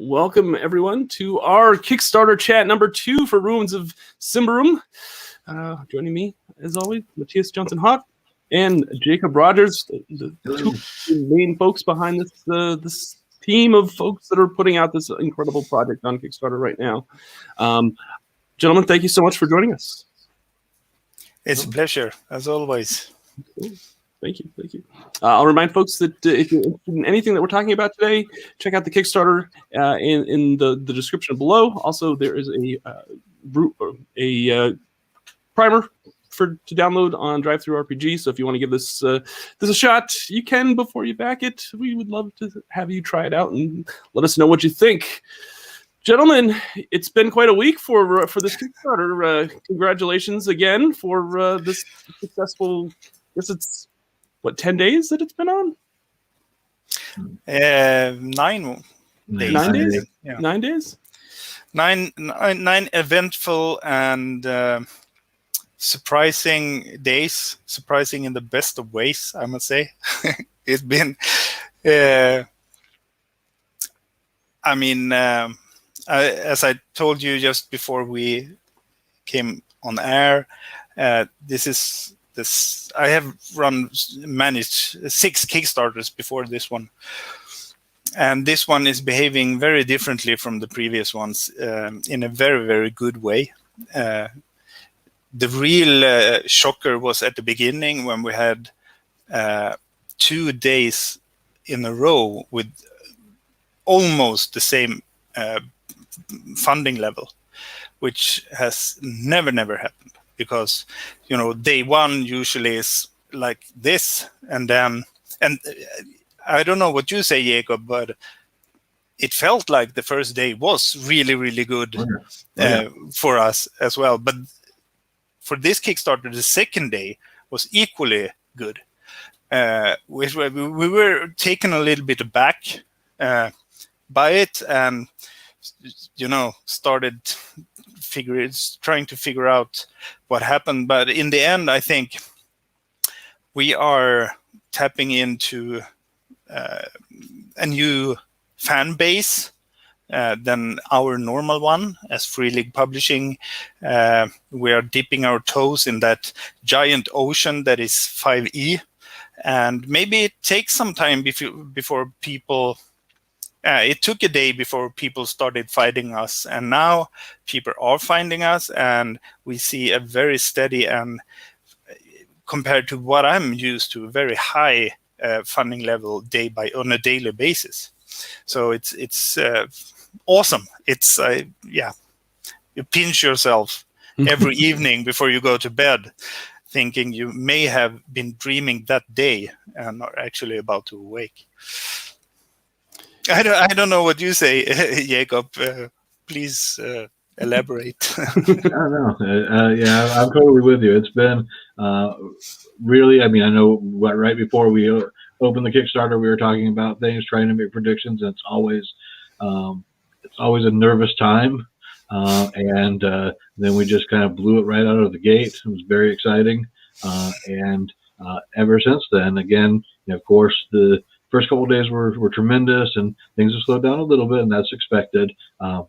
welcome everyone to our Kickstarter chat number 2 for Ruins of Symbaroum. Joining me, as always, Mattias Johnsson Haake and Jacob Rodgers, the two main folks behind this team of folks that are putting out this incredible project on Kickstarter right now. Gentlemen, thank you so much for joining us. It's a pleasure, as always. Thank you. I'll remind folks that if you're interested in anything that we're talking about today, check out the Kickstarter in the description below. Also, there is a primer to download on DriveThruRPG. So if you want to give this a shot, you can before you back it. We would love to have you try it out and let us know what you think. Gentlemen, it's been quite a week for this Kickstarter. Congratulations again for this successful. I guess it's 10 days that it's been on? 9 days. 9 days? Yeah. 9 days? Nine eventful and surprising days. Surprising in the best of ways, I must say. It's been... as I told you just before we came on air, I have managed 6 Kickstarters before this one. And this one is behaving very differently from the previous ones in a very, very good way. The real shocker was at the beginning when we had 2 days in a row with almost the same funding level, which has never happened. Because, day one usually is like this, and I don't know what you say, Jacob, but it felt like the first day was really, really good for us as well. But for this Kickstarter, the second day was equally good. We were taken a little bit aback by it, and started trying to figure out what happened. But in the end, I think we are tapping into a new fan base than our normal one as Free League Publishing. We are dipping our toes in that giant ocean that is 5e, and maybe it takes some time before people... it took a day before people started finding us, and now people are finding us, and we see a very steady and, compared to what I'm used to, very high funding level on a daily basis. So it's awesome. It's you pinch yourself every evening before you go to bed, thinking you may have been dreaming that day and are actually about to awake. I don't know what you say, Jacob. Please elaborate. I don't know. I'm totally with you. It's been really. I know right before we opened the Kickstarter, we were talking about things, trying to make predictions. And it's always a nervous time, and then we just kind of blew it right out of the gate. It was very exciting, and ever since then, again, of course, the first couple of days were tremendous, and things have slowed down a little bit, and that's expected.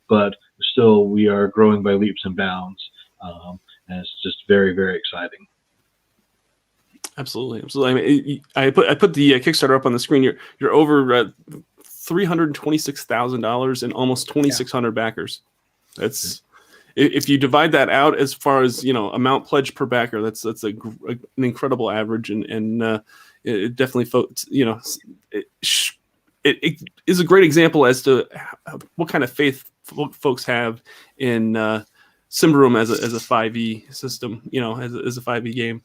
But still, we are growing by leaps and bounds, and it's just very, very exciting. Absolutely. I put the Kickstarter up on the screen. You're over $326,000 and almost 2,600 backers. That's if you divide that out as far as amount pledged per backer. That's an incredible average, and it definitely, it is a great example as to what kind of faith folks have in Symbaroum as a 5e system, as a 5e game.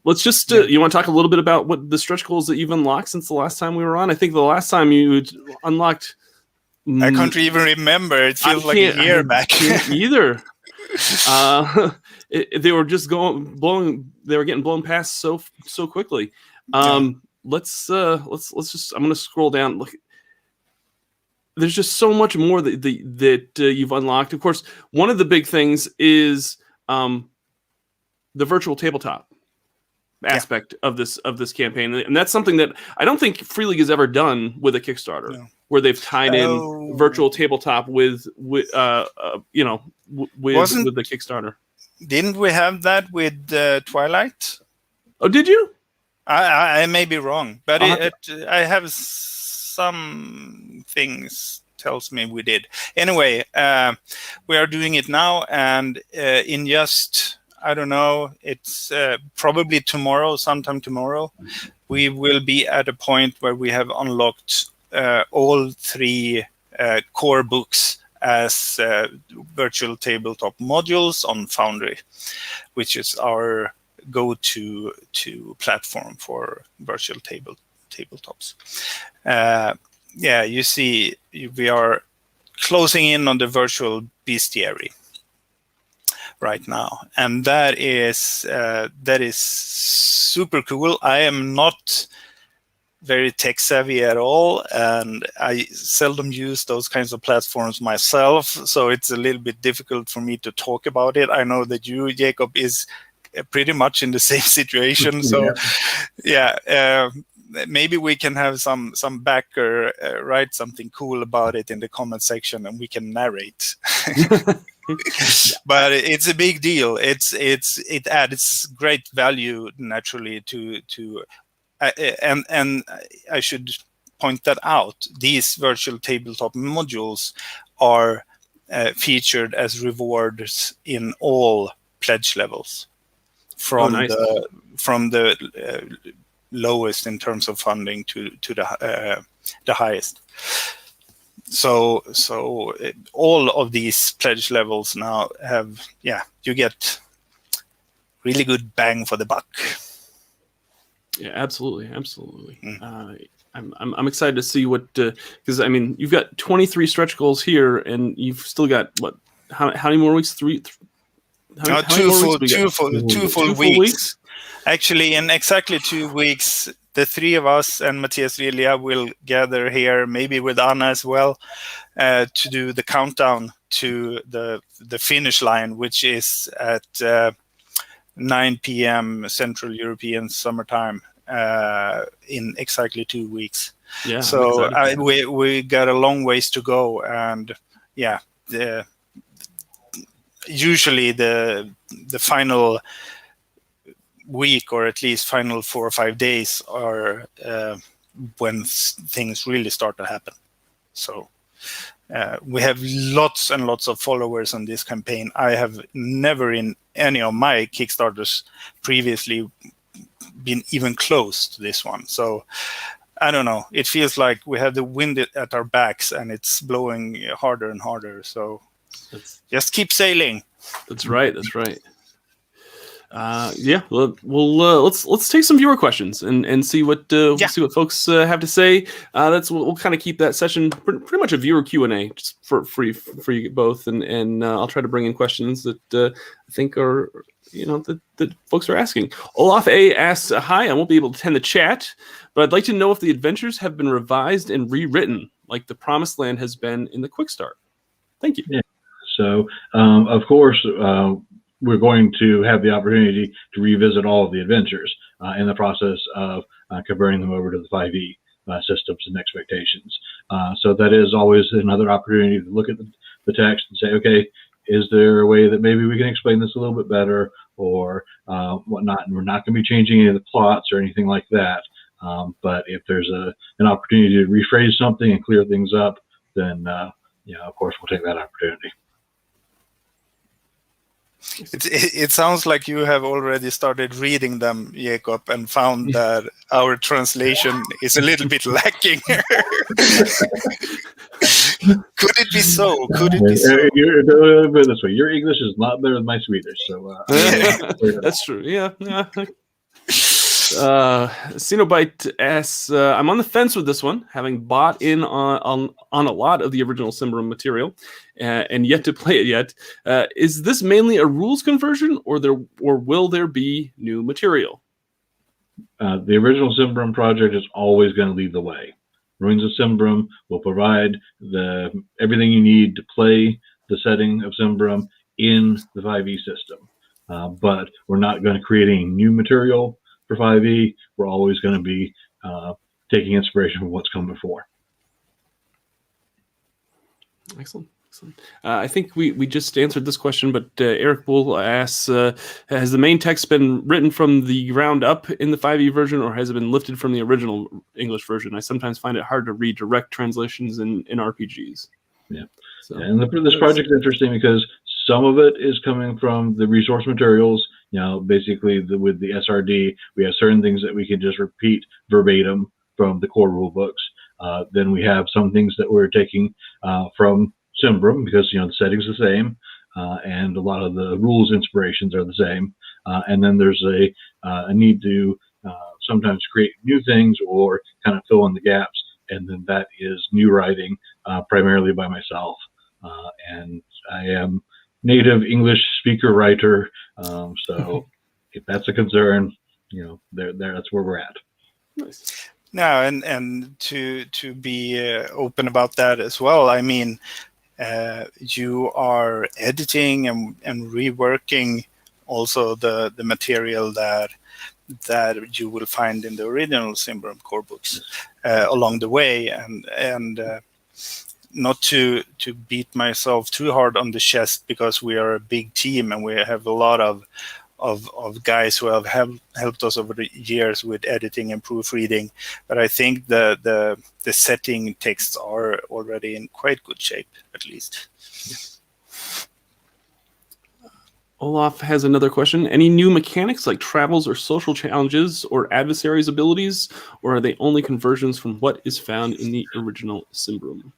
Let's just, you want to talk a little bit about what the stretch goals that you've unlocked since the last time we were on? I think the last time you unlocked... I can't even remember. It feels like a year back. Either. They were just they were getting blown past so quickly. Let's just, I'm going to scroll down. Look, there's just so much more that you've unlocked. Of course, one of the big things is the virtual tabletop aspect of this campaign, and that's something that I don't think Free League has ever done with a Kickstarter. where they've tied in virtual tabletop with with the Kickstarter. Didn't we have that with Twilight? Oh, did you? I may be wrong, but I have some things tells me we did. Anyway, we are doing it now, and in just, I don't know, it's probably sometime tomorrow, we will be at a point where we have unlocked all 3 core books as virtual tabletop modules on Foundry, which is our go-to platform for virtual tabletops. You see, we are closing in on the virtual bestiary right now, and that is super cool. I am not very tech savvy at all, and I seldom use those kinds of platforms myself, so it's a little bit difficult for me to talk about it. I know that you, Jacob, is pretty much in the same situation. So maybe we can have some backer write something cool about it in the comment section, and we can narrate. But it's a big deal. It adds great value naturally to and I should point that out. These virtual tabletop modules are featured as rewards in all pledge levels, from the lowest in terms of funding to the highest. So all of these pledge levels now have, you get really good bang for the buck. Yeah, absolutely. I'm excited to see what, because I mean, you've got 23 stretch goals here, and you've still got what? How many more weeks? Two full weeks. Actually, in exactly 2 weeks, the 3 of us and Mattias Lilja will gather here, maybe with Anna as well, to do the countdown to the finish line, which is at 9 p.m. Central European summertime in exactly 2 weeks. Yeah. So we got a long ways to go, and usually the final week, or at least final 4 or 5 days, are when things really start to happen. So we have lots and lots of followers on this campaign. I have never in any of my Kickstarters previously been even close to this one. So I don't know. It feels like we have the wind at our backs, and it's blowing harder and harder. So just keep sailing. That's right. Let's take some viewer questions and see what see what folks have to say. We'll kind of keep that session pretty much a viewer Q&A, just for you both, and I'll try to bring in questions that I think are that folks are asking. Olaf A asks, "Hi, I won't be able to attend the chat, but I'd like to know if the adventures have been revised and rewritten, like the Promised Land has been in the Quick Start. Thank you." Yeah. So of course. We're going to have the opportunity to revisit all of the adventures in the process of converting them over to the 5e systems and expectations. So that is always another opportunity to look at the text and say, okay, is there a way that maybe we can explain this a little bit better, or whatnot? And we're not going to be changing any of the plots or anything like that. But if there's an opportunity to rephrase something and clear things up, then of course we'll take that opportunity. It sounds like you have already started reading them, Jacob, and found that our translation is a little bit lacking. Could it be so? Could it be so? This way, your English is not better than my Swedish, so that's true. Yeah. Cenobite asks, "I'm on the fence with this one, having bought in on a lot of the original Symbaroum material, and yet to play it yet. Is this mainly a rules conversion, or will there be new material?" The original Symbaroum project is always going to lead the way. Ruins of Symbaroum will provide everything you need to play the setting of Symbaroum in the 5e system, but we're not going to create any new material for 5e. We're always going to be taking inspiration from what's come before. Excellent. I think we just answered this question, but Eric Bull asks, has the main text been written from the ground up in the 5e version, or has it been lifted from the original English version? I sometimes find it hard to read direct translations in RPGs. Yeah. So, and this project is interesting because some of it is coming from the resource materials. Basically with the SRD, we have certain things that we can just repeat verbatim from the core rule books. Then we have some things that we're taking from Symbaroum because the setting's the same, and a lot of the rules inspirations are the same. And then there's a need to sometimes create new things or kind of fill in the gaps, and then that is new writing primarily by myself. And I am native English speaker writer, so if that's a concern, that's where we're at. Nice. No, and to be open about that as well. I mean, you are editing and reworking also the material that you will find in the original Symbaroum core books along the way, and not to beat myself too hard on the chest, because we are a big team and we have a lot of guys who have helped us over the years with editing and proofreading. But I think the setting texts are already in quite good shape, at least. Olaf has another question. Any new mechanics like travels or social challenges or adversaries' abilities, or are they only conversions from what is found in the original Symbaroum?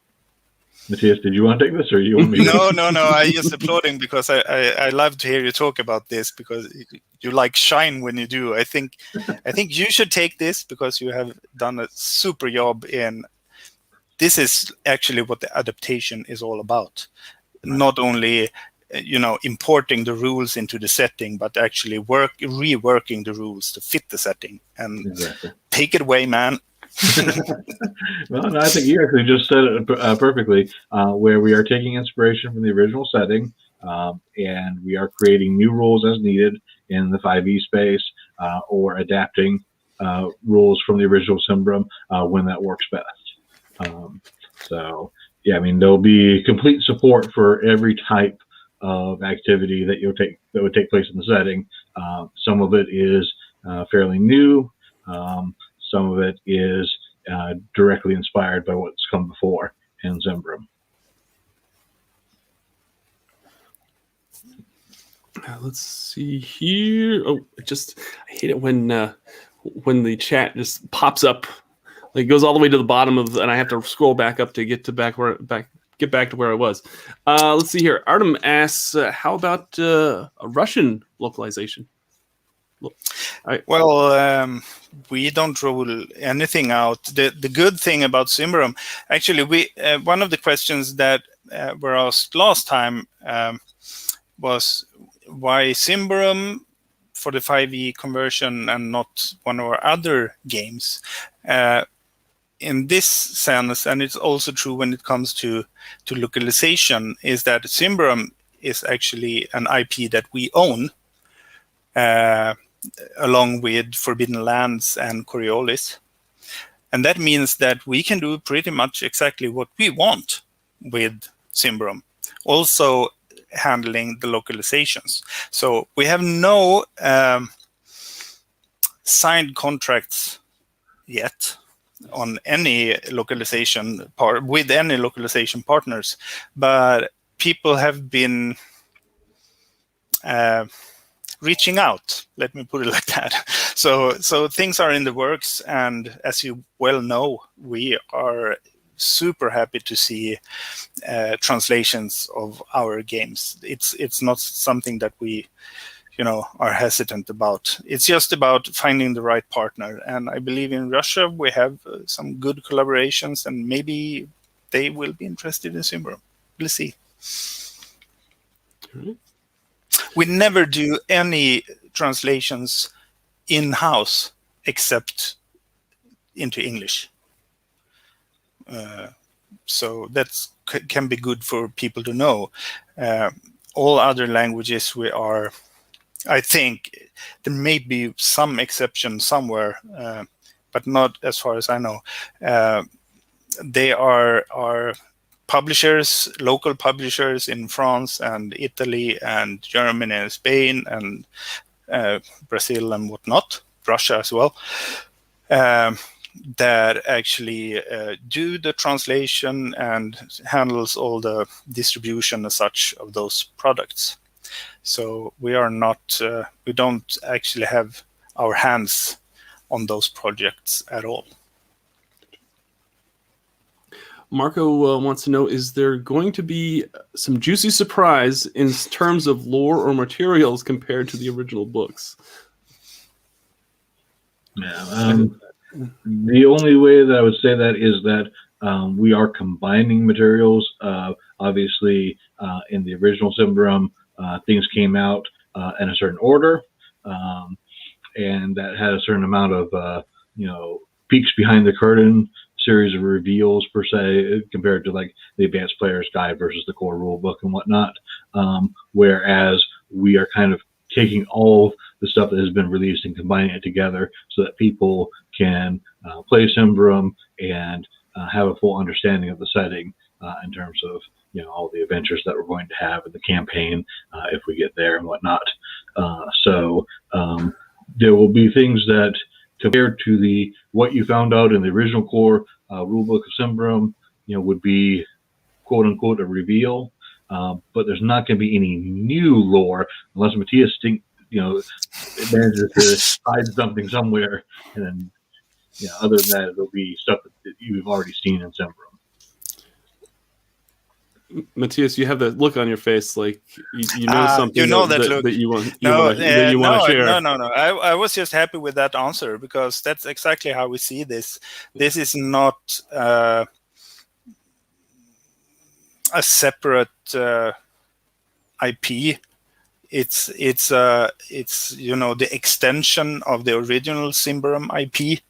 Matthias, did you want to take this, or you want me to? No. I just applauding because I love to hear you talk about this, because you like shine when you do. I think you should take this because you have done a super job in. This is actually what the adaptation is all about. Right. Not only importing the rules into the setting, but actually reworking the rules to fit the setting. And exactly. Take it away, man. Well, no, I think you actually just said it perfectly, where we are taking inspiration from the original setting, and we are creating new rules as needed in the 5e space, or adapting rules from the original Symbaroum when that works best. So, yeah, I mean, there'll be complete support for every type of activity that would take place in the setting. Some of it is fairly new. Some of it is directly inspired by what's come before in Symbaroum. Let's see here. Oh, I hate it when the chat just pops up. Like, it goes all the way to the bottom and I have to scroll back up to get back to where I was. Let's see here. Artem asks, how about a Russian localization? We don't rule anything out. The good thing about Symbaroum, actually, one of the questions that were asked last time was why Symbaroum for the 5e conversion and not one of our other games. In this sense, and it's also true when it comes to localization, is that Symbaroum is actually an IP that we own, along with Forbidden Lands and Coriolis. And that means that we can do pretty much exactly what we want with Symbaroum, also handling the localizations. So we have no signed contracts yet on any localization with any localization partners, but people have been reaching out, let me put it like that. So things are in the works, and as you well know, we are super happy to see translations of our games. It's not something that we are hesitant about. It's just about finding the right partner. And I believe in Russia we have some good collaborations, and maybe they will be interested in Symbaroum. We'll see. Mm-hmm. We never do any translations in-house except into English. So that can be good for people to know. All other languages we are, I think there may be some exception somewhere, but not as far as I know. They are publishers, local publishers in France and Italy and Germany and Spain and Brazil and whatnot, Russia as well, that actually do the translation and handles all the distribution as such of those products. So we are not, we don't actually have our hands on those projects at all. Marco wants to know, is there going to be some juicy surprise in terms of lore or materials compared to the original books? Yeah, the only way that I would say that is that we are combining materials. Obviously, in the original Symbaroum, things came out in a certain order, and that had a certain amount of peeks behind the curtain, series of reveals per se, compared to like the Advanced Player's Guide versus the core rule book and whatnot. Whereas we are kind of taking all the stuff that has been released and combining it together so that people can play Symbaroum and have a full understanding of the setting in terms of all the adventures that we're going to have in the campaign if we get there and whatnot. So there will be things that, compared to what you found out in the original core rulebook of Symbaroum, would be quote unquote a reveal. But there's not going to be any new lore unless Mattias manages to hide something somewhere, and then other than that, it'll be stuff that you've already seen in Symbaroum. Mattias, you have that look on your face, like you know something that you want to share. No. I was just happy with that answer because that's exactly how we see this. This is not a separate IP. It's the extension of the original Symbaroum IP,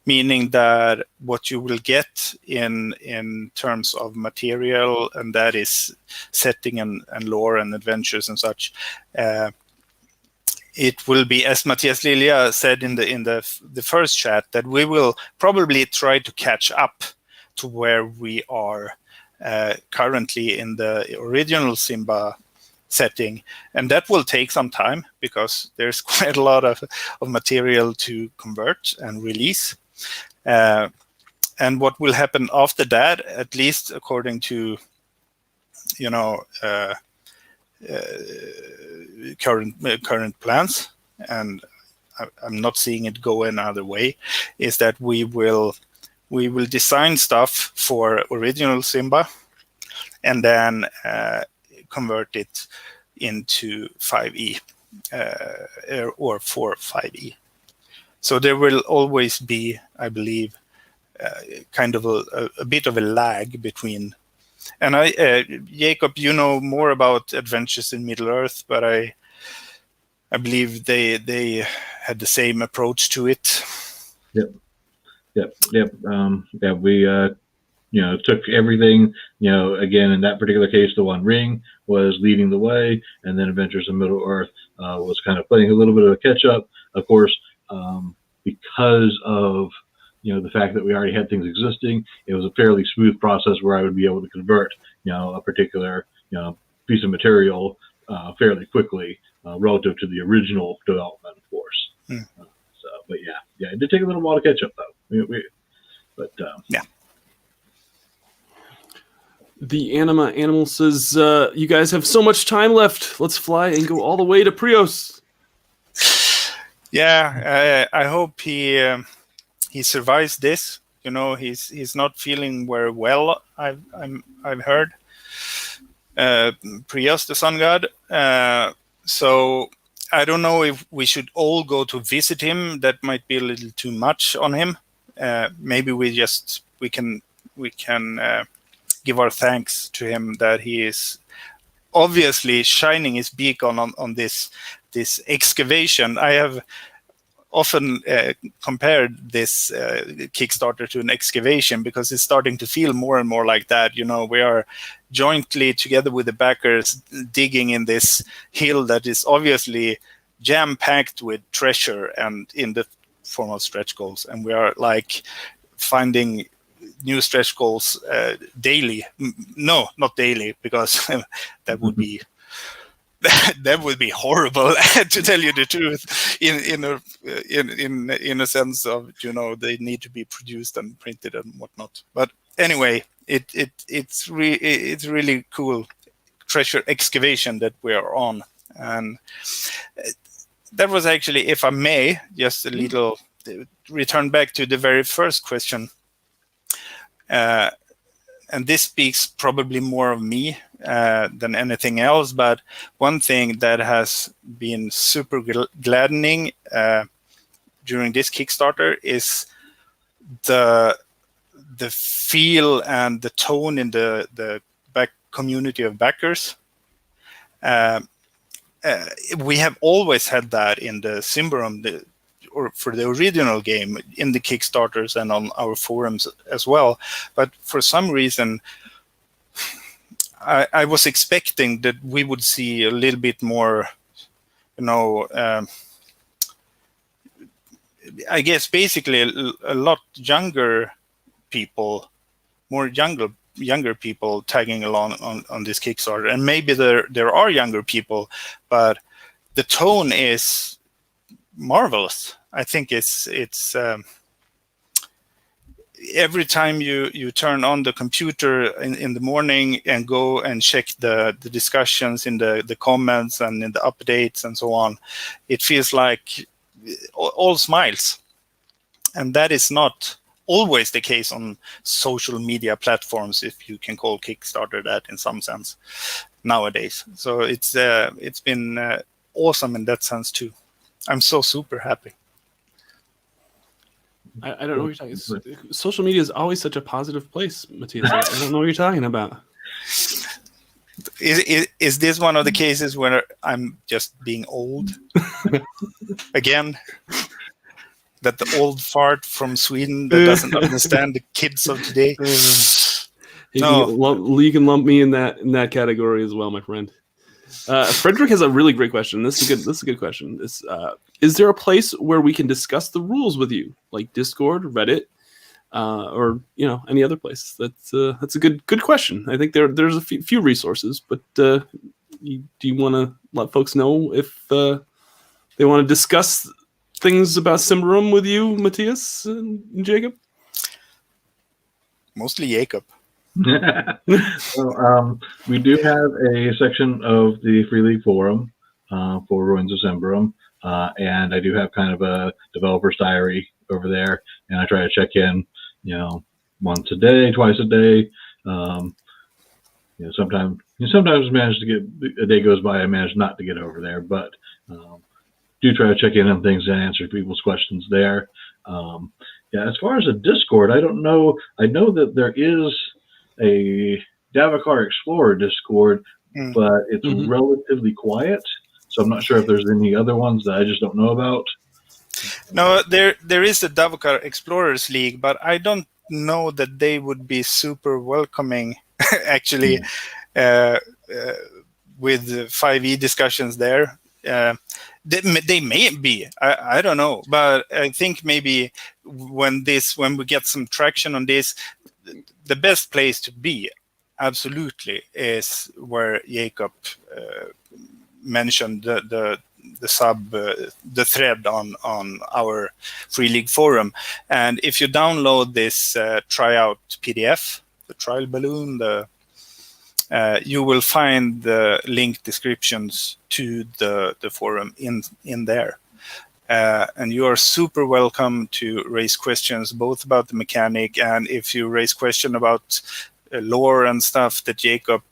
meaning that what you will get in terms of material, and that is setting and lore and adventures and such, it will be, as Mattias Lilja said in the first chat, that we will probably try to catch up to where we are currently in the original Symba setting, and that will take some time because there's quite a lot of material to convert and release. And what will happen after that, at least according to current plans, and I'm not seeing it go another way, is that we will design stuff for original Symba and then convert it into 5e or for 5e. So there will always be, I believe, kind of a bit of a lag between. And Jacob, you know more about Adventures in Middle Earth, but I believe they had the same approach to it. Yep. We took everything. Again, in that particular case, the One Ring was leading the way, and then Adventures in Middle Earth was kind of playing a little bit of a catch up. Of course, because of the fact that we already had things existing, it was a fairly smooth process where I would be able to convert a particular piece of material fairly quickly relative to the original development, of course. But it did take a little while to catch up, though. Yeah. The Animal says, you guys have so much time left. Let's fly and go all the way to Prios. Yeah, I hope he survives this. He's not feeling very well. I've heard. Prios, the sun god. So I don't know if we should all go to visit him. That might be a little too much on him. Maybe we can give our thanks to him that he is obviously shining his beacon on this excavation. I have often compared this Kickstarter to an excavation because it's starting to feel more and more like that. We are jointly together with the backers digging in this hill that is obviously jam-packed with treasure and in the form of stretch goals, and we are like finding new stretch goals daily. No, not daily, because that would be that would be horrible, to tell you the truth. In a sense of, they need to be produced and printed and whatnot. But anyway, it's really cool treasure excavation that we are on, and that was actually, if I may, just a little return back to the very first question. And this speaks probably more of me than anything else, but one thing that has been super gladdening during this Kickstarter is the feel and the tone in the back community of backers. We have always had that in the Symbaroum, or for the original game, in the Kickstarters and on our forums as well. But for some reason, I was expecting that we would see a little bit more, I guess basically a lot younger people, more younger people tagging along on this Kickstarter. And maybe there are younger people, but the tone is marvelous. I think it's every time you turn on the computer in the morning and go and check the discussions in the comments and in the updates and so on, it feels like all smiles. And that is not always the case on social media platforms, if you can call Kickstarter that in some sense nowadays. So it's been awesome in that sense too. I'm so super happy. I don't know what you're talking. Social media is always such a positive place, Mattias. I don't know what you're talking about. Is this one of the cases where I'm just being old again? That the old fart from Sweden that doesn't understand the kids of today? You can lump me in that category as well, my friend. Frederick has a really great question. This is a good question. Is there a place where we can discuss the rules with you, like Discord, Reddit, or any other place? That's a good question. I think there's a few resources, but do you want to let folks know if they want to discuss things about Symbaroum with you, Mattias and Jacob? Mostly Jacob. Well, we do have a section of the Free League forum for Ruins of Symbaroum, and I do have kind of a developer's diary over there, and I try to check in, once a day, twice a day. Sometimes manage to get, a day goes by, I manage not to get over there, but do try to check in on things and answer people's questions there. As far as a Discord, I don't know. I know that there is a Davokar Explorer Discord, but it's relatively quiet. So I'm not sure if there's any other ones that I just don't know about. No, there is the Davokar Explorers League, but I don't know that they would be super welcoming, actually, with 5e discussions there. They may be. I don't know, but I think maybe when we get some traction on this, the best place to be, absolutely, is where Jacob mentioned the thread on our Free League forum. And if you download this tryout PDF, the trial balloon, you will find the link descriptions to the forum in there. And you are super welcome to raise questions both about the mechanic, and if you raise question about lore and stuff that Jacob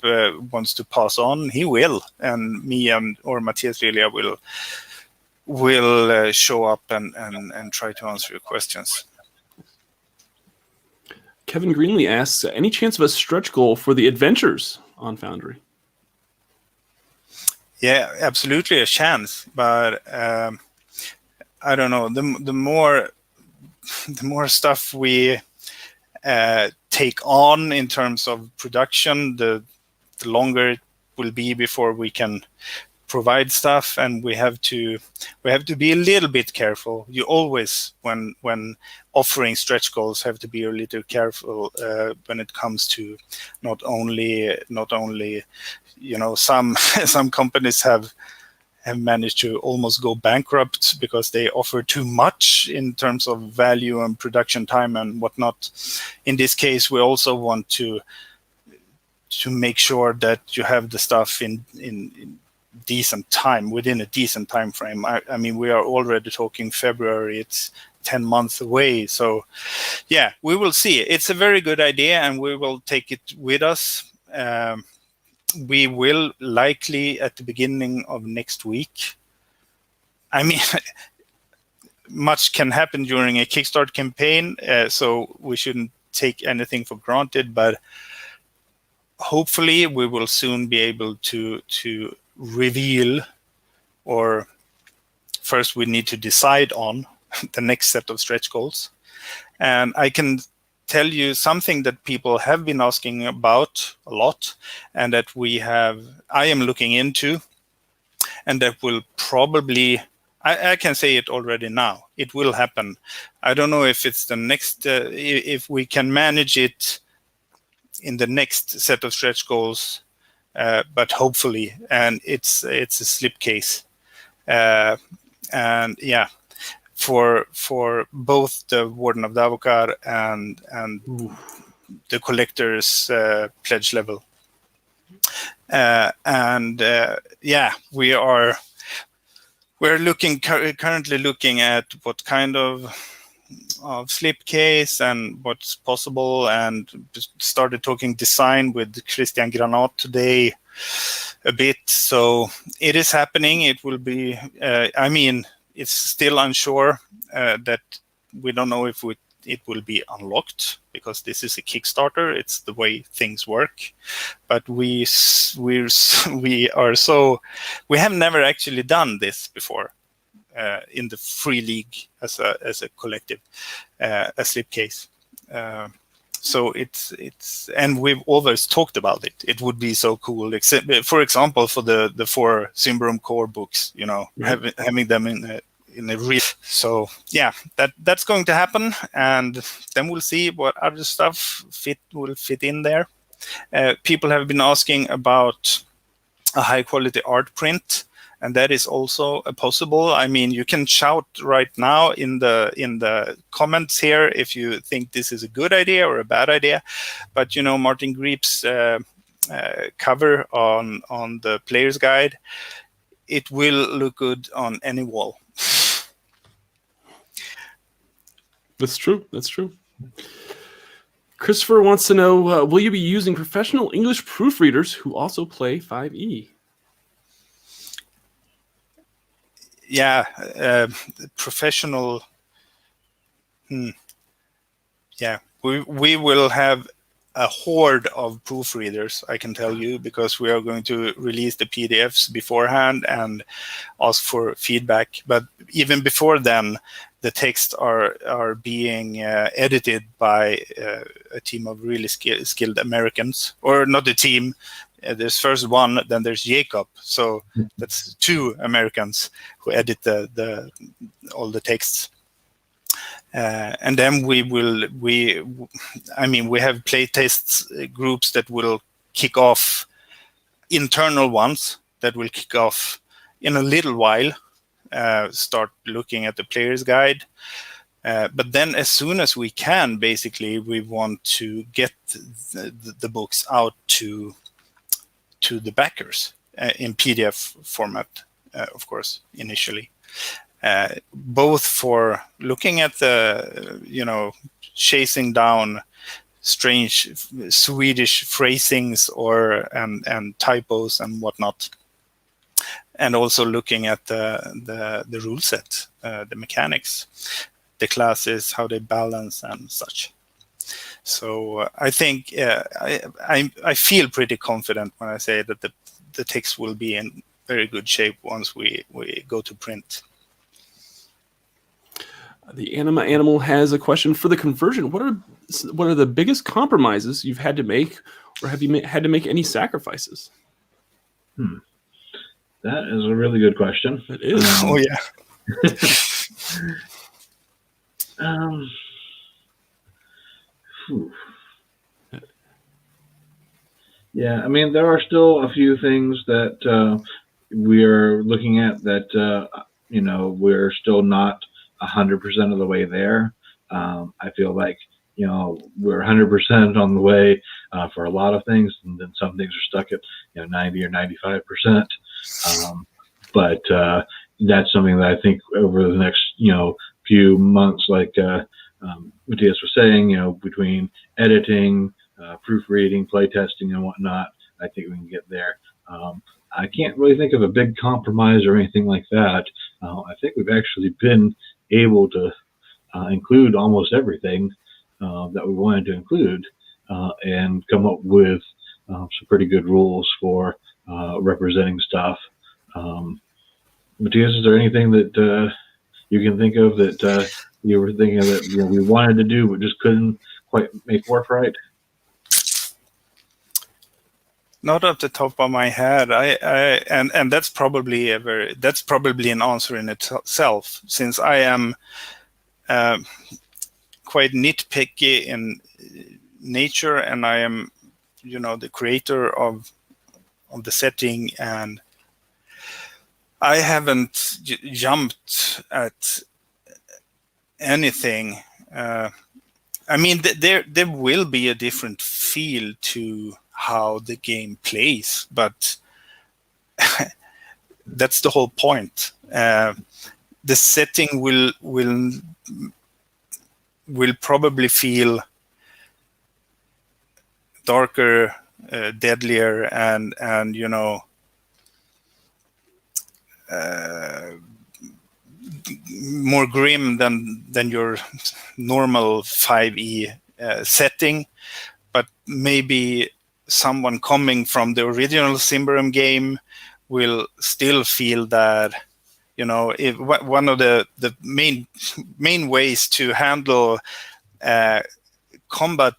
wants to pass on, he will, and me or Mattias Lilja will show up and try to answer your questions. Kevin Greenlee asks, any chance of a stretch goal for the adventures on Foundry? Yeah, absolutely a chance, but I don't know. The more stuff we take on in terms of production, the longer it will be before we can provide stuff, and we have to be a little bit careful. You always, when offering stretch goals, have to be a little careful when it comes to not only some some companies have managed to almost go bankrupt because they offer too much in terms of value and production time and whatnot. In this case, we also want to make sure that you have the stuff in decent time, within a decent time frame. I mean, we are already talking February. It's 10 months away. So yeah, we will see. It's a very good idea, and we will take it with us. We will likely at the beginning of next week. I mean, much can happen during a Kickstarter campaign, so we shouldn't take anything for granted, but hopefully we will soon be able to reveal, or first we need to decide on the next set of stretch goals. And I can tell you something that people have been asking about a lot, and that I am looking into, and that will probably, I can say it already now, it will happen. I don't know if it's the next, if we can manage it in the next set of stretch goals, but hopefully, and it's a slipcase. And yeah, for both the Warden of Davokar and the collector's pledge level. Yeah, we're currently looking at what kind of slipcase and what's possible, and started talking design with Christian Granat today a bit. So it is happening. It will be, I mean, it's still unsure that we don't know if it will be unlocked, because this is a Kickstarter. It's the way things work. But we have never actually done this before in the Free League as a collective, a slipcase. So it's and we've always talked about it. It would be so cool, except for example for the 4 Symbaroum core books, having them in a real. So yeah, that's going to happen, and then we'll see what other stuff will fit in there. People have been asking about a high quality art print, and that is also possible. I mean, you can shout right now in the comments here if you think this is a good idea or a bad idea. But Martin Greep's cover on the player's guide, it will look good on any wall. That's true. Christopher wants to know, will you be using professional English proofreaders who also play 5e? Yeah, professional. Yeah, we will have a horde of proofreaders, I can tell you, because we are going to release the PDFs beforehand and ask for feedback. But even before then, the texts are being edited by a team of really skilled Americans, or not a team. There's first one, then there's Jacob. So that's 2 Americans who edit all the texts. And then we have playtests groups that will kick off, internal ones that will kick off in a little while, start looking at the player's guide. But then as soon as we can, basically, we want to get the books out to the backers in PDF format, of course, initially. Both for looking at the, chasing down strange Swedish phrasings and typos and whatnot, and also looking at the rule set, the mechanics, the classes, how they balance and such. So I think I feel pretty confident when I say that the text will be in very good shape once we go to print. The Anima Animal has a question for the conversion. What are the biggest compromises you've had to make, or have you had to make any sacrifices? That is a really good question. It is. Oh yeah. Phew. Yeah, I mean, there are still a few things that we are looking at that, we're still not 100% of the way there. I feel like, we're 100% on the way for a lot of things, and then some things are stuck at, 90 or 95%. But that's something that I think over the next, few months, like Mattias was saying, between editing, proofreading, playtesting, and whatnot, I think we can get there. I can't really think of a big compromise or anything like that. I think we've actually been able to include almost everything that we wanted to include and come up with some pretty good rules for representing stuff. Mattias, is there anything that you can think of that you were thinking that we wanted to do but just couldn't quite make work right? Not off the top of my head. And that's probably an answer in itself, since I am quite nitpicky in nature, and I am, the creator of the setting, and I haven't jumped at anything. I mean, there will be a different feel to how the game plays, but that's the whole point. The setting will probably feel darker, deadlier, and more grim than your normal 5e setting. But maybe someone coming from the original Symbaroum game will still feel that, one of the main ways to handle combat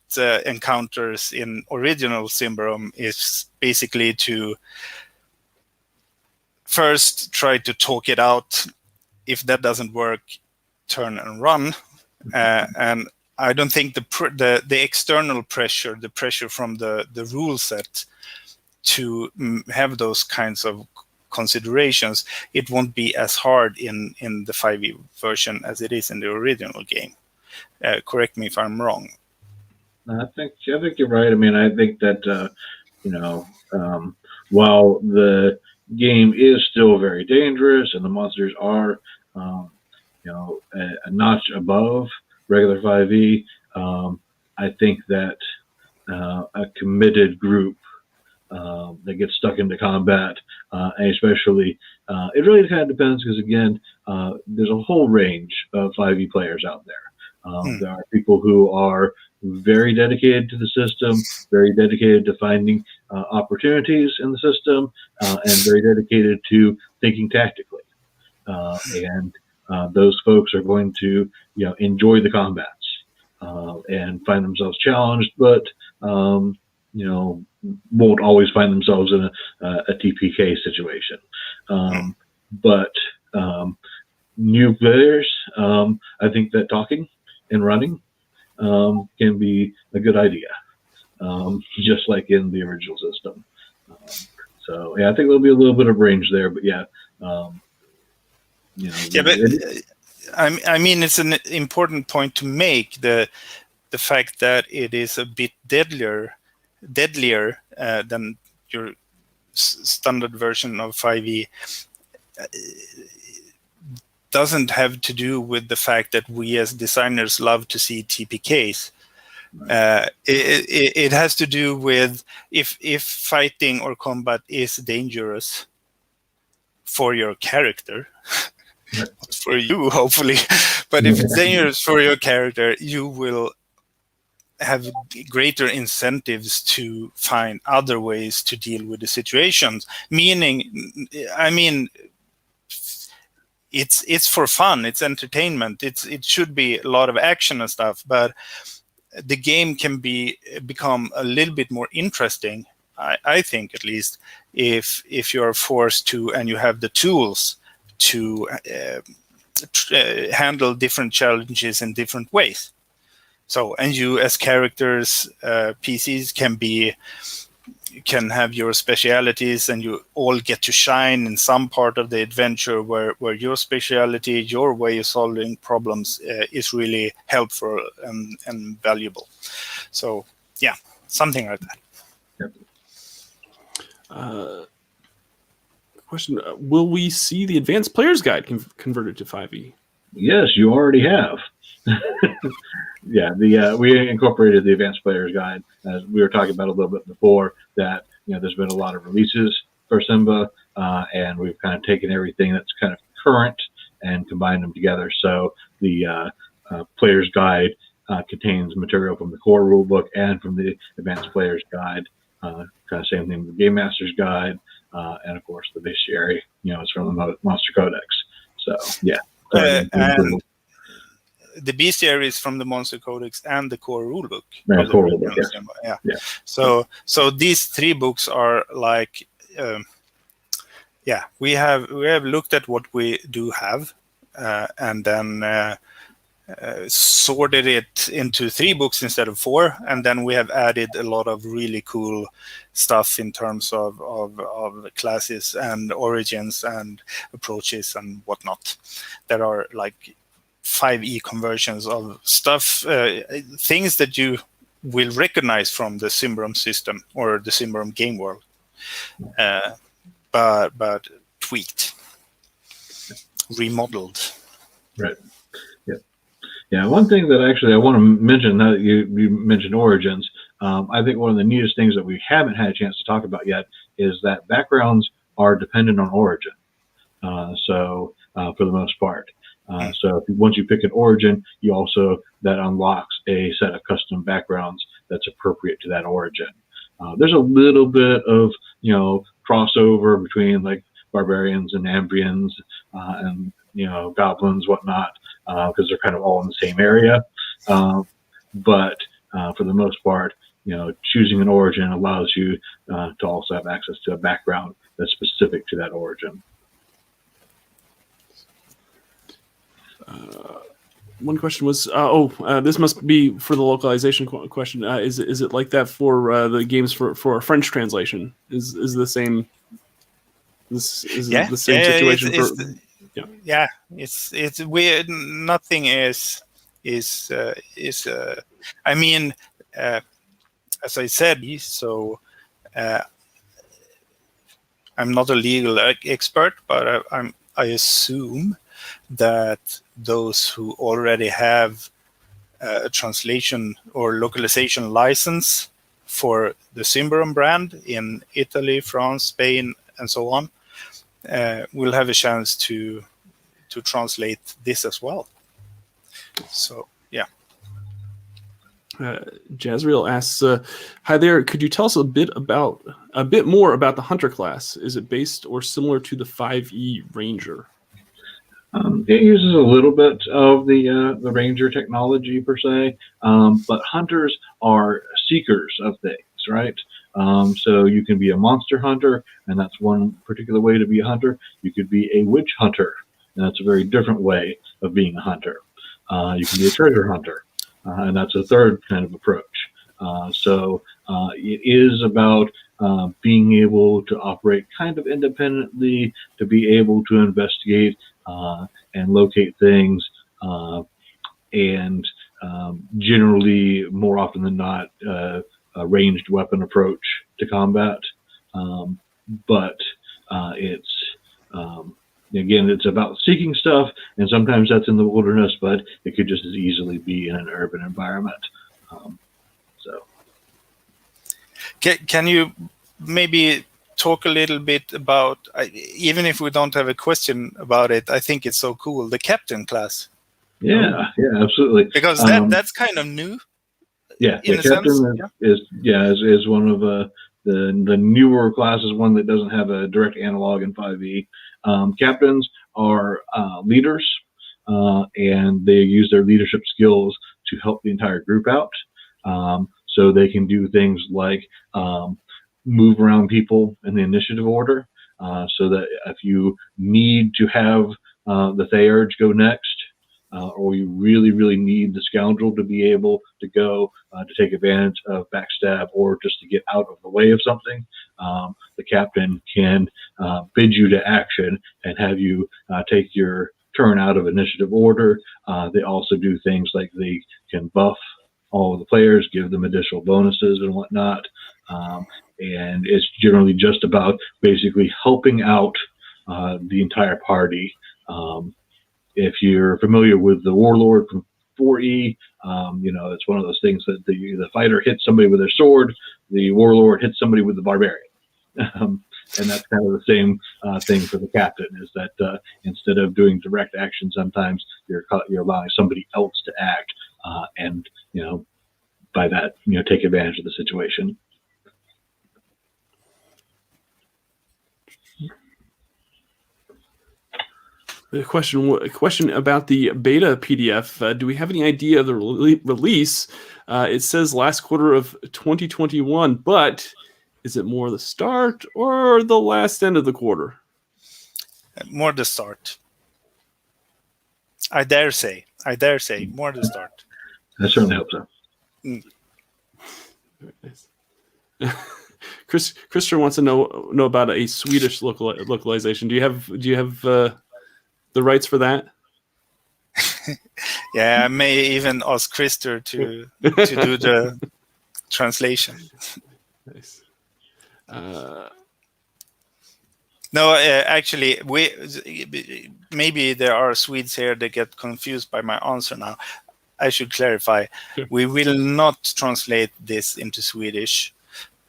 encounters in original Symbaroum is basically to first try to talk it out. If that doesn't work, turn and run. And I don't think the external pressure, the pressure from the rule set to have those kinds of considerations, it won't be as hard in the 5e version as it is in the original game. Correct me if I'm wrong. I think you're right. I mean, I think that while the game is still very dangerous and the monsters are a notch above regular 5e, I think that a committed group that gets stuck into combat, and especially, it really kind of depends, because again, there's a whole range of 5e players out there. There are people who are very dedicated to the system, very dedicated to finding opportunities in the system, and very dedicated to thinking tactically. And those folks are going to, enjoy the combats and find themselves challenged, but won't always find themselves in a TPK situation. But new players, I think that talking and running can be a good idea, just like in the original system. So yeah, I think there'll be a little bit of range there, but yeah. I mean, it's an important point to make, the fact that it is a bit deadlier than your standard version of 5e. Doesn't have to do with the fact that we as designers love to see TPKs. It has to do with if fighting or combat is dangerous for your character, not for you, hopefully, but if it's dangerous for your character, you will have greater incentives to find other ways to deal with the situations. Meaning, I mean, it's for fun, it's entertainment, it should be a lot of action and stuff, but the game can become a little bit more interesting I think at least, if you're forced to and you have the tools to handle different challenges in different ways. So, and you as characters, PCs can have your specialities, and you all get to shine in some part of the adventure where your speciality, your way of solving problems is really helpful and valuable. So, yeah, something like that. Question: will we see the Advanced Player's Guide converted to 5e? Yes, you already have. Yeah, we incorporated the Advanced Player's Guide, as we were talking about a little bit before. That there's been a lot of releases for Symba, and we've kind of taken everything that's kind of current and combined them together. So the Player's Guide contains material from the core rulebook and from the Advanced Player's Guide. Kind of same thing with the Game Master's Guide, and of course the bestiary. It's from the Monster Codex. So yeah. And the bestiary is from the Monster Codex and the core rulebook. Yeah. So these 3 books are like, we have looked at what we do have, and then sorted it into 3 books instead of 4, and then we have added a lot of really cool stuff in terms of classes and origins and approaches and whatnot. There are like 5e conversions of stuff, things that you will recognize from the Symbaroum system or the Symbaroum game world, but tweaked, remodeled. Right. Yeah, one thing that actually I want to mention, now that you mentioned origins, I think one of the neatest things that we haven't had a chance to talk about yet is that backgrounds are dependent on origin. So for the most part. So once you pick an origin, that unlocks a set of custom backgrounds that's appropriate to that origin. There's a little bit of crossover between like barbarians and Ambrians and goblins, whatnot, because they're kind of all in the same area. But for the most part, choosing an origin allows you to also have access to a background that's specific to that origin. One question was, this must be for the localization question. Is it like that for the games for a French translation? Is the same? This is the same situation it's weird. Nothing is. I mean, as I said, so I'm not a legal expert, but I assume that those who already have a translation or localization license for the Symbaroum brand in Italy, France, Spain, and so on, will have a chance to translate this as well. So, yeah. Jazriel asks, "Hi there. Could you tell us a bit more about the Hunter class? Is it based or similar to the 5e Ranger?" It uses a little bit of the Ranger technology per se, but hunters are seekers of things, right? So you can be a monster hunter, and that's one particular way to be a hunter. You could be a witch hunter, and that's a very different way of being a hunter. You can be a treasure hunter, and that's a third kind of approach. So it is about being able to operate kind of independently, to be able to investigate and locate things, and generally, more often than not, a ranged weapon approach to combat. But it's again, it's about seeking stuff, and sometimes that's in the wilderness, but it could just as easily be in an urban environment. Can you maybe talk a little bit about, even if we don't have a question about it, I think it's so cool, the captain class. Yeah, absolutely. Because that's kind of new. Yeah, the captain is one of the newer classes, one that doesn't have a direct analog in 5e. Captains are leaders, and they use their leadership skills to help the entire group out. So they can do things like move around people in the initiative order, so that if you need to have the Theurge go next, or you really, really need the Scoundrel to be able to go to take advantage of backstab or just to get out of the way of something, the captain can bid you to action and have you take your turn out of initiative order. They also do things like they can buff all of the players, give them additional bonuses and whatnot. And it's generally just about basically helping out the entire party. If you're familiar with the Warlord from 4E, it's one of those things that the fighter hits somebody with their sword, the Warlord hits somebody with the barbarian. And that's kind of the same thing for the captain, is that instead of doing direct action, sometimes you're allowing somebody else to act, and by that, take advantage of the situation. A question about the beta PDF. Do we have any idea of the release? It says last quarter of 2021, but is it more the start or the last end of the quarter? More the start. I dare say more the start. I certainly hope so. Very nice. Christopher wants to know about a Swedish localization. Do you have the rights for that? Yeah, I may even ask Krister to do the translation. Nice. No, actually, maybe there are Swedes here that get confused by my answer now. I should clarify. Sure. We will not translate this into Swedish,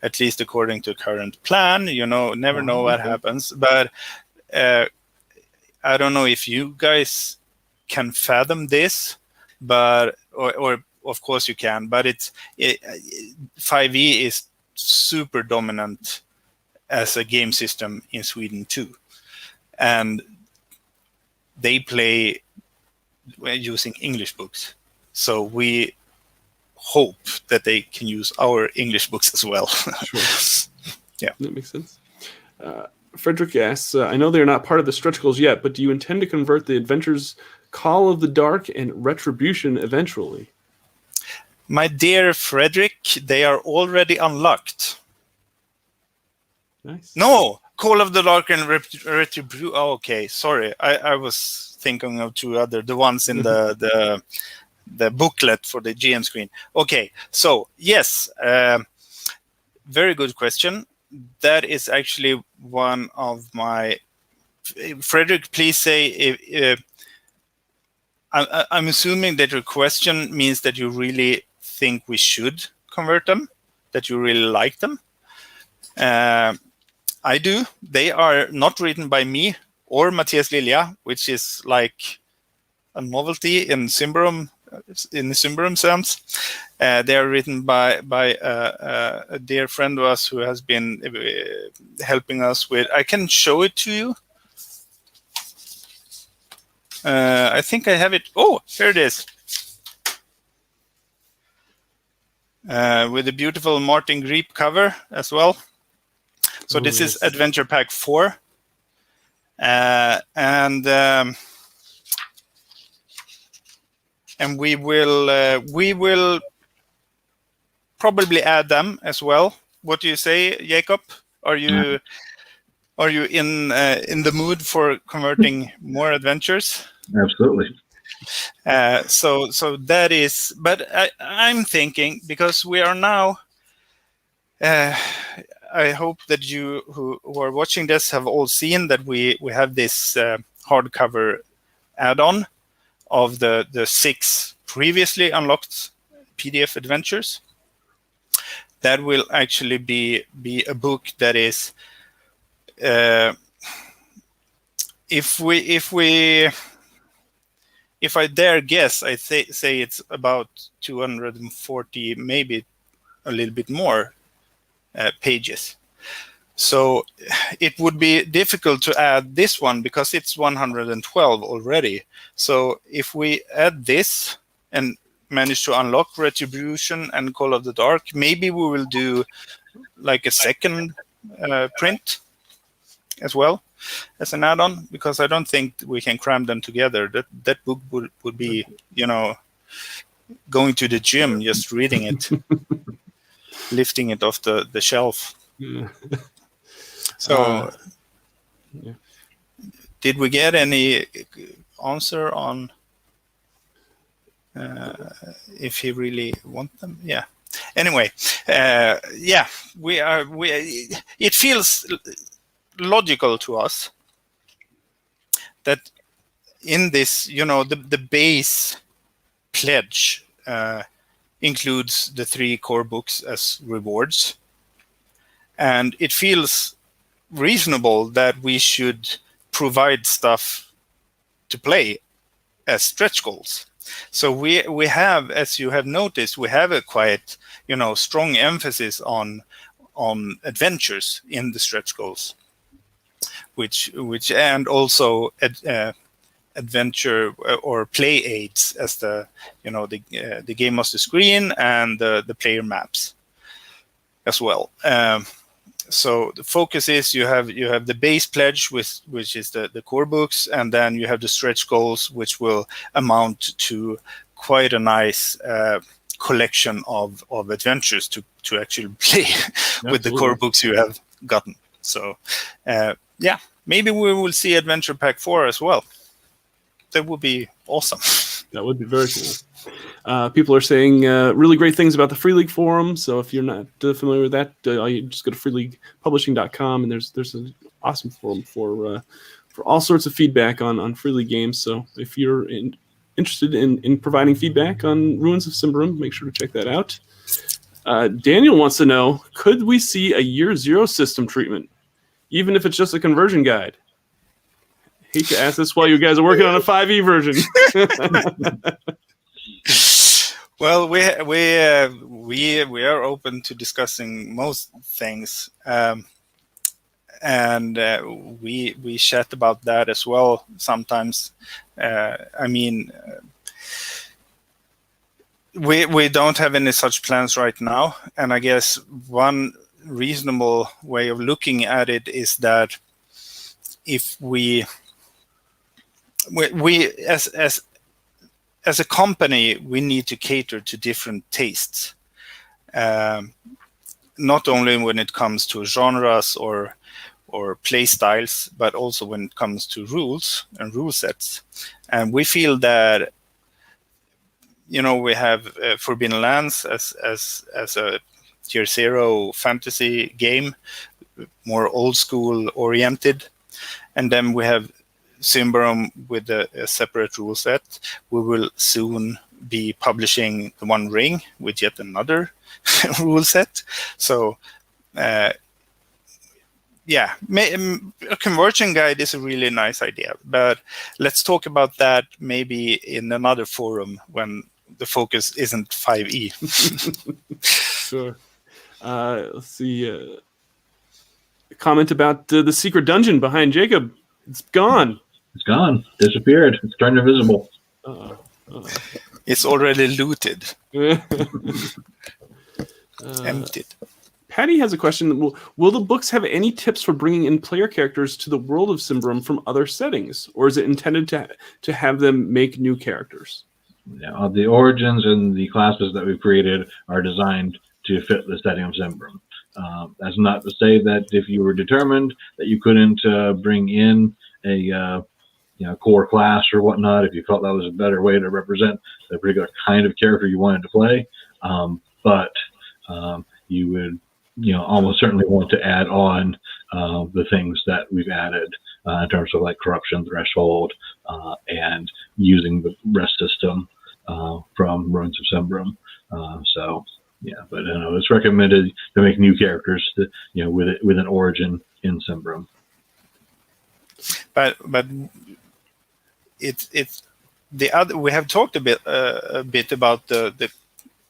at least according to current plan. Never know what happens. But I don't know if you guys can fathom this, but or of course you can. But 5e is super dominant as a game system in Sweden too, and they play using English books. So we hope that they can use our English books as well. Sure. Yeah, that makes sense. Frederick asks, I know they're not part of the stretch goals yet, but do you intend to convert the adventures Call of the Dark and Retribution eventually? My dear Frederick, they are already unlocked. Nice. No, Call of the Dark and Retribution. Oh, okay, sorry. I was thinking of two other, the ones in the booklet for the GM screen. Okay, so yes, very good question. That is actually one of my... Frederick, please say... I'm assuming that your question means that you really think we should convert them, that you really like them. I do. They are not written by me or Mattias Lilja, which is like a novelty in Symbaroum, in the Symbaroum sense. They are written by a dear friend of us who has been helping us with... I can show it to you. I think I have it. Oh, here it is. With a beautiful Martin Greep cover as well. So this is Adventure Pack 4. And we will probably add them as well. What do you say, Jacob? Are you in the mood for converting more adventures? Absolutely. So that is, but I'm thinking, because we are now, I hope that you who are watching this have all seen that we have this hardcover add-on of the 6 previously unlocked PDF adventures. That will actually be a book that is, if I dare guess, I say it's about 240, maybe a little bit more pages. So it would be difficult to add this one because it's 112 already. So if we add this, and manage to unlock Retribution and Call of the Dark, maybe we will do like a second print as well as an add-on, because I don't think we can cram them together. That book would be, going to the gym, just reading it, lifting it off the shelf. Yeah. So, yeah. Did we get any answer on if he really want them? Yeah. Anyway, it feels logical to us that in this, the base pledge includes the 3 core books as rewards, and it feels reasonable that we should provide stuff to play as stretch goals. So we have, as you have noticed, we have a quite strong emphasis on adventures in the stretch goals, which and also adventure or play aids as the game master screen and the player maps as well. So the focus is you have the base pledge, which is the core books, and then you have the stretch goals, which will amount to quite a nice collection of adventures to actually play with the core books you have gotten. So maybe we will see Adventure Pack 4 as well. That would be awesome. That would be very cool. People are saying really great things about the Free League forum. So if you're not familiar with that, you just go to freeleaguepublishing.com, and there's an awesome forum for all sorts of feedback on Free League games. So if you're interested in providing feedback on Ruins of Symbaroum, make sure to check that out. Daniel wants to know, could we see a Year Zero system treatment, even if it's just a conversion guide? Hate to ask this while you guys are working on a 5e version. Well, we are open to discussing most things, and we chat about that as well sometimes. We don't have any such plans right now, and I guess one reasonable way of looking at it is that if we as a company, we need to cater to different tastes, not only when it comes to genres or play styles, but also when it comes to rules and rule sets. And we feel that we have Forbidden Lands as a Tier 0 fantasy game, more old school oriented, and then we have Symbaroum with a separate rule set. We will soon be publishing the One Ring with yet another rule set. So, a conversion guide is a really nice idea. But let's talk about that maybe in another forum when the focus isn't 5e. Sure. Let's see. A comment about the secret dungeon behind Jacob. It's gone. It's gone. Disappeared. It's turned invisible. It's already looted. Emptied. Patty has a question. Will the books have any tips for bringing in player characters to the world of Symbaroum from other settings? Or is it intended to have them make new characters? Yeah, the origins and the classes that we've created are designed to fit the setting of Symbaroum. That's not to say that if you were determined that you couldn't bring in a core class or whatnot, if you felt that was a better way to represent the particular kind of character you wanted to play, but you would almost certainly want to add on the things that we've added in terms of like corruption threshold and using the rest system from Ruins of Symbaroum. But it's recommended to make new characters with an origin in Symbaroum. But it's the other. We have talked a bit about the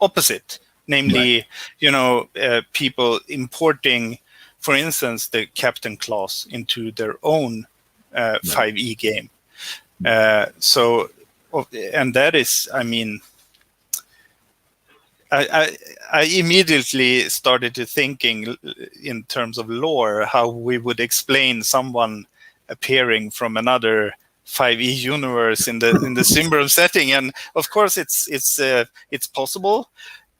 opposite, namely, right. People importing, for instance, the captain class into their own 5e game. And that is, I immediately started to thinking in terms of lore how we would explain someone appearing from another 5e universe in the Symbaroum setting, and of course it's possible.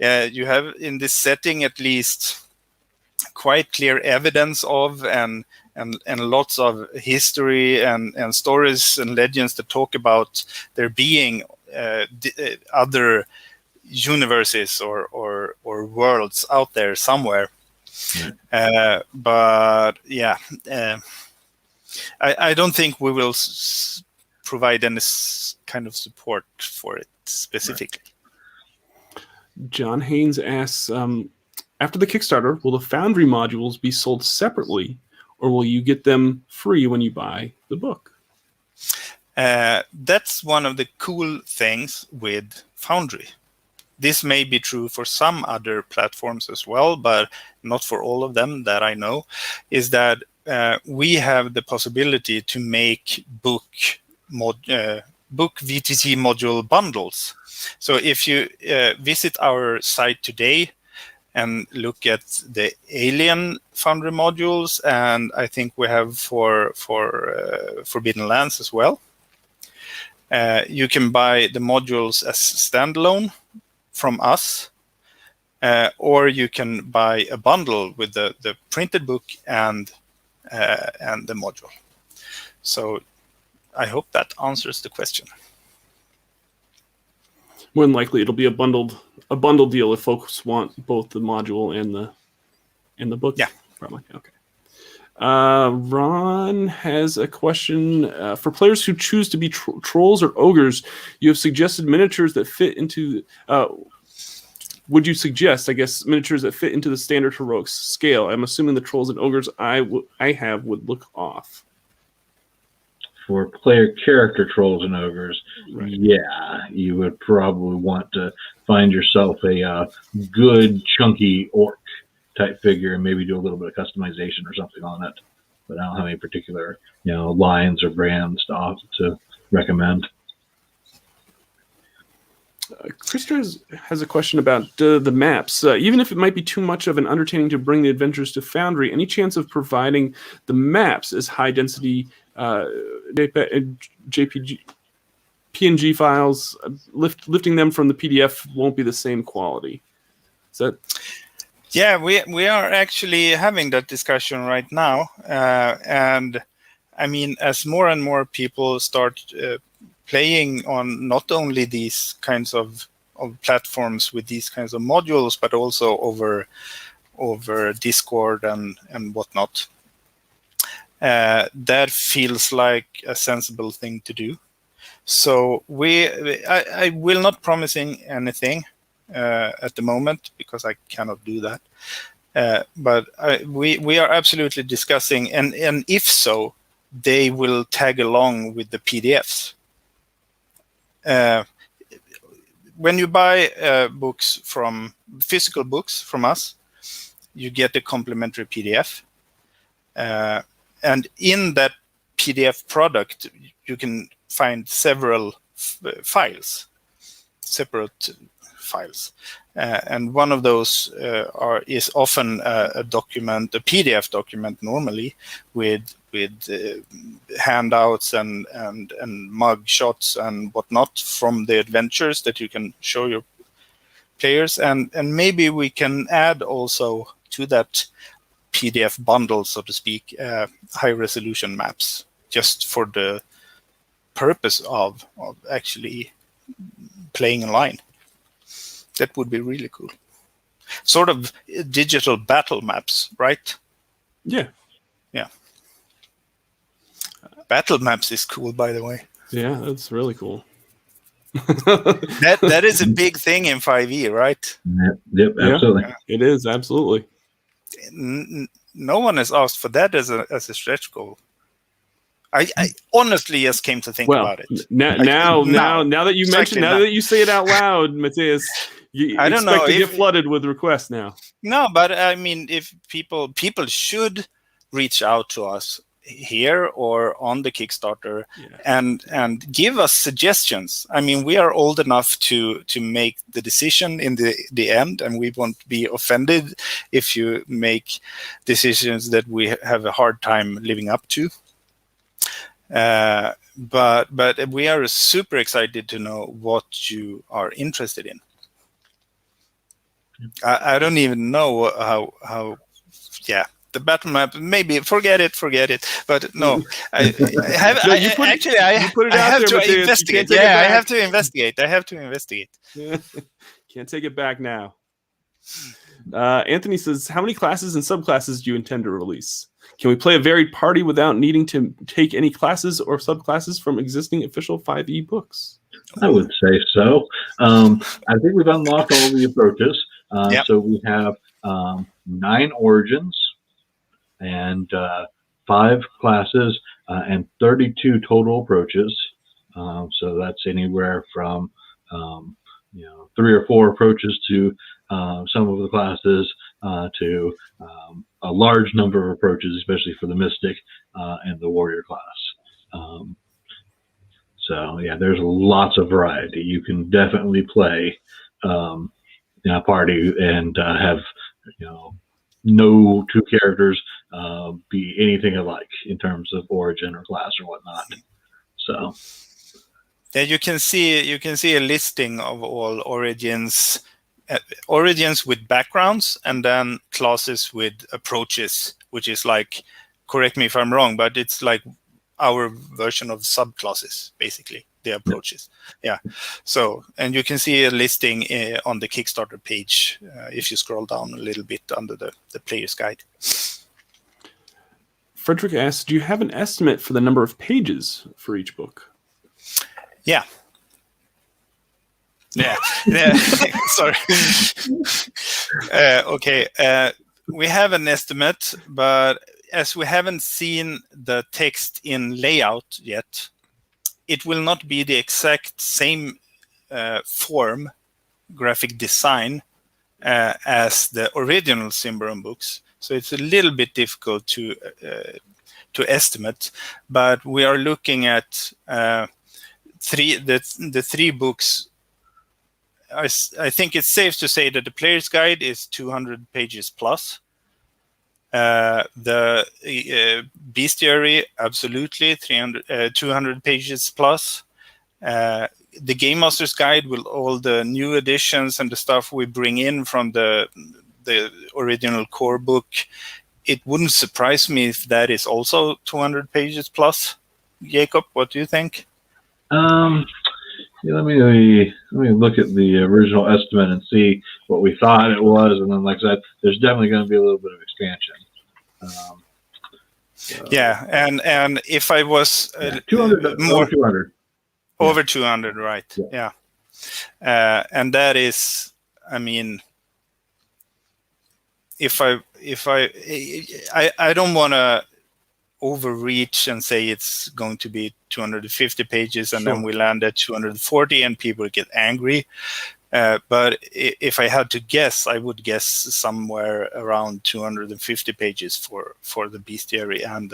You have in this setting at least quite clear evidence of and lots of history and stories and legends that talk about there being other universes or worlds out there somewhere. But yeah, I don't think we will provide any kind of support for it specifically. John Haynes asks, after the Kickstarter, will the Foundry modules be sold separately, or will you get them free when you buy the book? That's one of the cool things with Foundry. This may be true for some other platforms as well, but not for all of them that I know, is that we have the possibility to make book VTC module bundles. So if you visit our site today and look at the Alien Foundry modules, and I think we have for Forbidden Lands as well, you can buy the modules as standalone from us, or you can buy a bundle with the printed book and the module. So I hope that answers the question. More than likely, it'll be a bundle deal if folks want both the module and the book. Yeah, probably. Okay. Ron has a question for players who choose to be trolls or ogres. You have suggested miniatures that fit into. Would you suggest, I guess, miniatures that fit into the standard heroics scale? I'm assuming the trolls and ogres I have would look off. For player character trolls and ogres, right. Yeah, you would probably want to find yourself a good chunky orc type figure and maybe do a little bit of customization or something on it. But I don't have any particular, lines or brands to recommend. Krista has a question about the maps. Even if it might be too much of an undertaking to bring the adventures to Foundry, any chance of providing the maps as high density JPG PNG files? Lifting them from the PDF won't be the same quality. Is that? Yeah, we are actually having that discussion right now, and I mean, as more and more people start playing on not only these kinds of platforms with these kinds of modules, but also over Discord and whatnot. That feels like a sensible thing to do. So I will not promising anything at the moment because I cannot do that. But we are absolutely discussing, and if so, they will tag along with the PDFs. When you buy physical books from us, you get a complimentary PDF. And in that PDF product, you can find several files, separate files. And one of those is often a document, a PDF document normally, with handouts and mug shots and whatnot from the adventures that you can show your players. And maybe we can add also to that PDF bundle, so to speak, high resolution maps, just for the purpose of actually playing online. That would be really cool. Sort of digital battle maps, right? Yeah. Yeah. Battle maps is cool, by the way. Yeah, that's really cool. That is a big thing in 5e, right? Yep, absolutely. Yeah, it is, absolutely. No one has asked for that as a stretch goal. I honestly just came to think about it. Now that you mention, now that you say it out loud, Mattias, I don't know, to get flooded with requests now. No, but I mean, if people should reach out to us here or on the Kickstarter, Yeah. and give us suggestions. I mean, we are old enough to make the decision in the end, and we won't be offended if you make decisions that we have a hard time living up to. But we are super excited to know what you are interested in. I don't even know how the battle map, maybe forget it. But no, I have. No, you put it out there, Mattias. investigate. Yeah, I have to investigate. Can't take it back now. Anthony says, how many classes and subclasses do you intend to release? Can we play a varied party without needing to take any classes or subclasses from existing official 5e books? I would say so. I think we've unlocked all the approaches. Yep. So we have 9 origins and 5 classes and 32 total approaches. So that's anywhere from 3 or 4 approaches to some of the classes to a large number of approaches, especially for the Mystic and the Warrior class. So yeah, there's lots of variety. You can definitely play in a party and have no 2 characters be anything alike in terms of origin or class or whatnot. So yeah, you can see a listing of all origins with backgrounds, and then classes with approaches, which is like, correct me if I'm wrong, but it's like our version of subclasses, basically, the approaches. Yeah. So, and you can see a listing on the Kickstarter page if you scroll down a little bit under the player's guide. Frederick asks, do you have an estimate for the number of pages for each book? Yeah. Sorry. Okay. We have an estimate, but as we haven't seen the text in layout yet, it will not be the exact same form, graphic design, as the original Symbaroum books. So it's a little bit difficult to estimate, but we are looking at the 3 books. I think it's safe to say that the player's guide is 200 pages plus. The bestiary, absolutely 200 pages plus. The Game Master's Guide with all the new additions and the stuff we bring in from the original core book, it wouldn't surprise me if that is also 200 pages plus. Jacob, what do you think? Let me look at the original estimate and see what we thought it was, and then, like I said, there's definitely going to be a little bit of expansion. And if I was 200, more over 200, over 200, right? Yeah. And that is, I mean, if I don't want to overreach and say it's going to be 250 pages and then we land at 240 and people get angry. But if I had to guess, I would guess somewhere around 250 pages for the bestiary and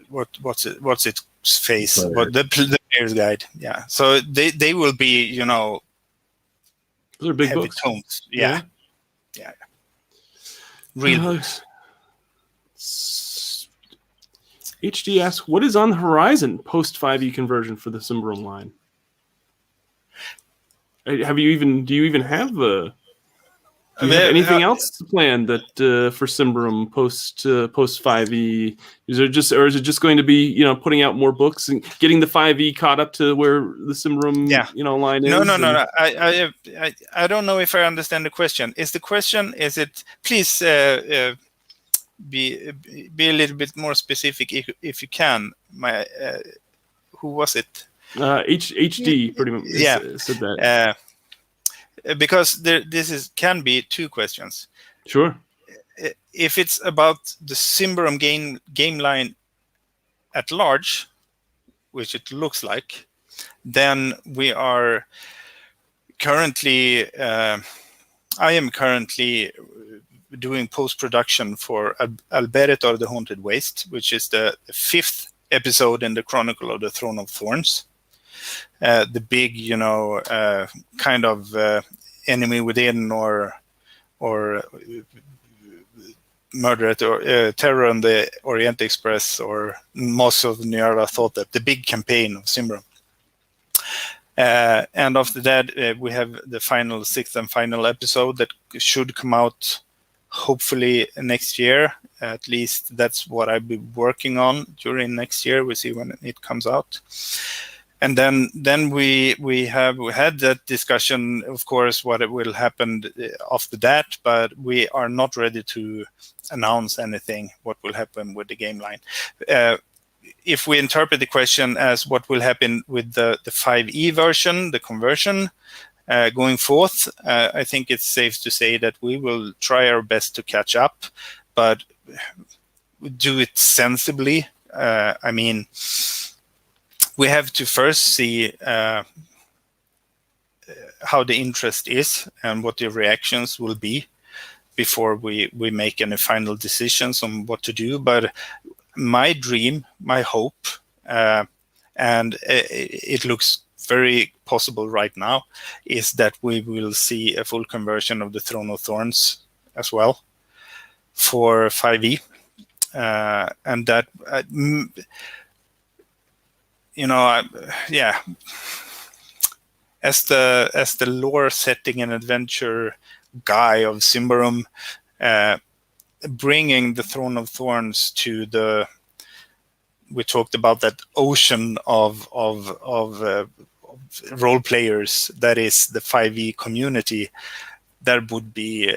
what's its face? The player's guide. Yeah. So they will be, those are big heavy books. tomes. Yeah. Real books. HD asks, what is on the horizon post 5e conversion for the Symbaroum line? Do you even have anything else planned that for Symbaroum post 5e? Is it just going to be putting out more books and getting the 5e caught up to where the Symbaroum line is? No. I don't know if I understand the question. Is it please be a little bit more specific if you can. Who was it? HD pretty much said that. Because this can be 2 questions. Sure. If it's about the Symbaroum game line at large, which it looks like, then we are currently I am currently doing post-production for Alberetor the Haunted Waste, which is the 5th episode in the Chronicle of the Throne of Thorns. The big, kind of enemy within or murder or terror on the Orient Express, or most of Nyarla thought that the big campaign of Symbaroum. And after that, we have the 6th and final episode that should come out hopefully next year. At least that's what I'll be working on during next year. We'll see when it comes out. And then we had that discussion, of course, what it will happen after that, but we are not ready to announce anything, what will happen with the game line. If we interpret the question as what will happen with the 5e version, the conversion, going forth, I think it's safe to say that we will try our best to catch up, but do it sensibly. I mean, we have to first see how the interest is and what the reactions will be before we make any final decisions on what to do. But my dream, my hope, and it looks very possible right now, is that we will see a full conversion of the Throne of Thorns as well for 5e. And that... as the lore setting and adventure guy of Symbaroum, bringing the Throne of Thorns to we talked about that ocean of role players that is the 5e community. That would be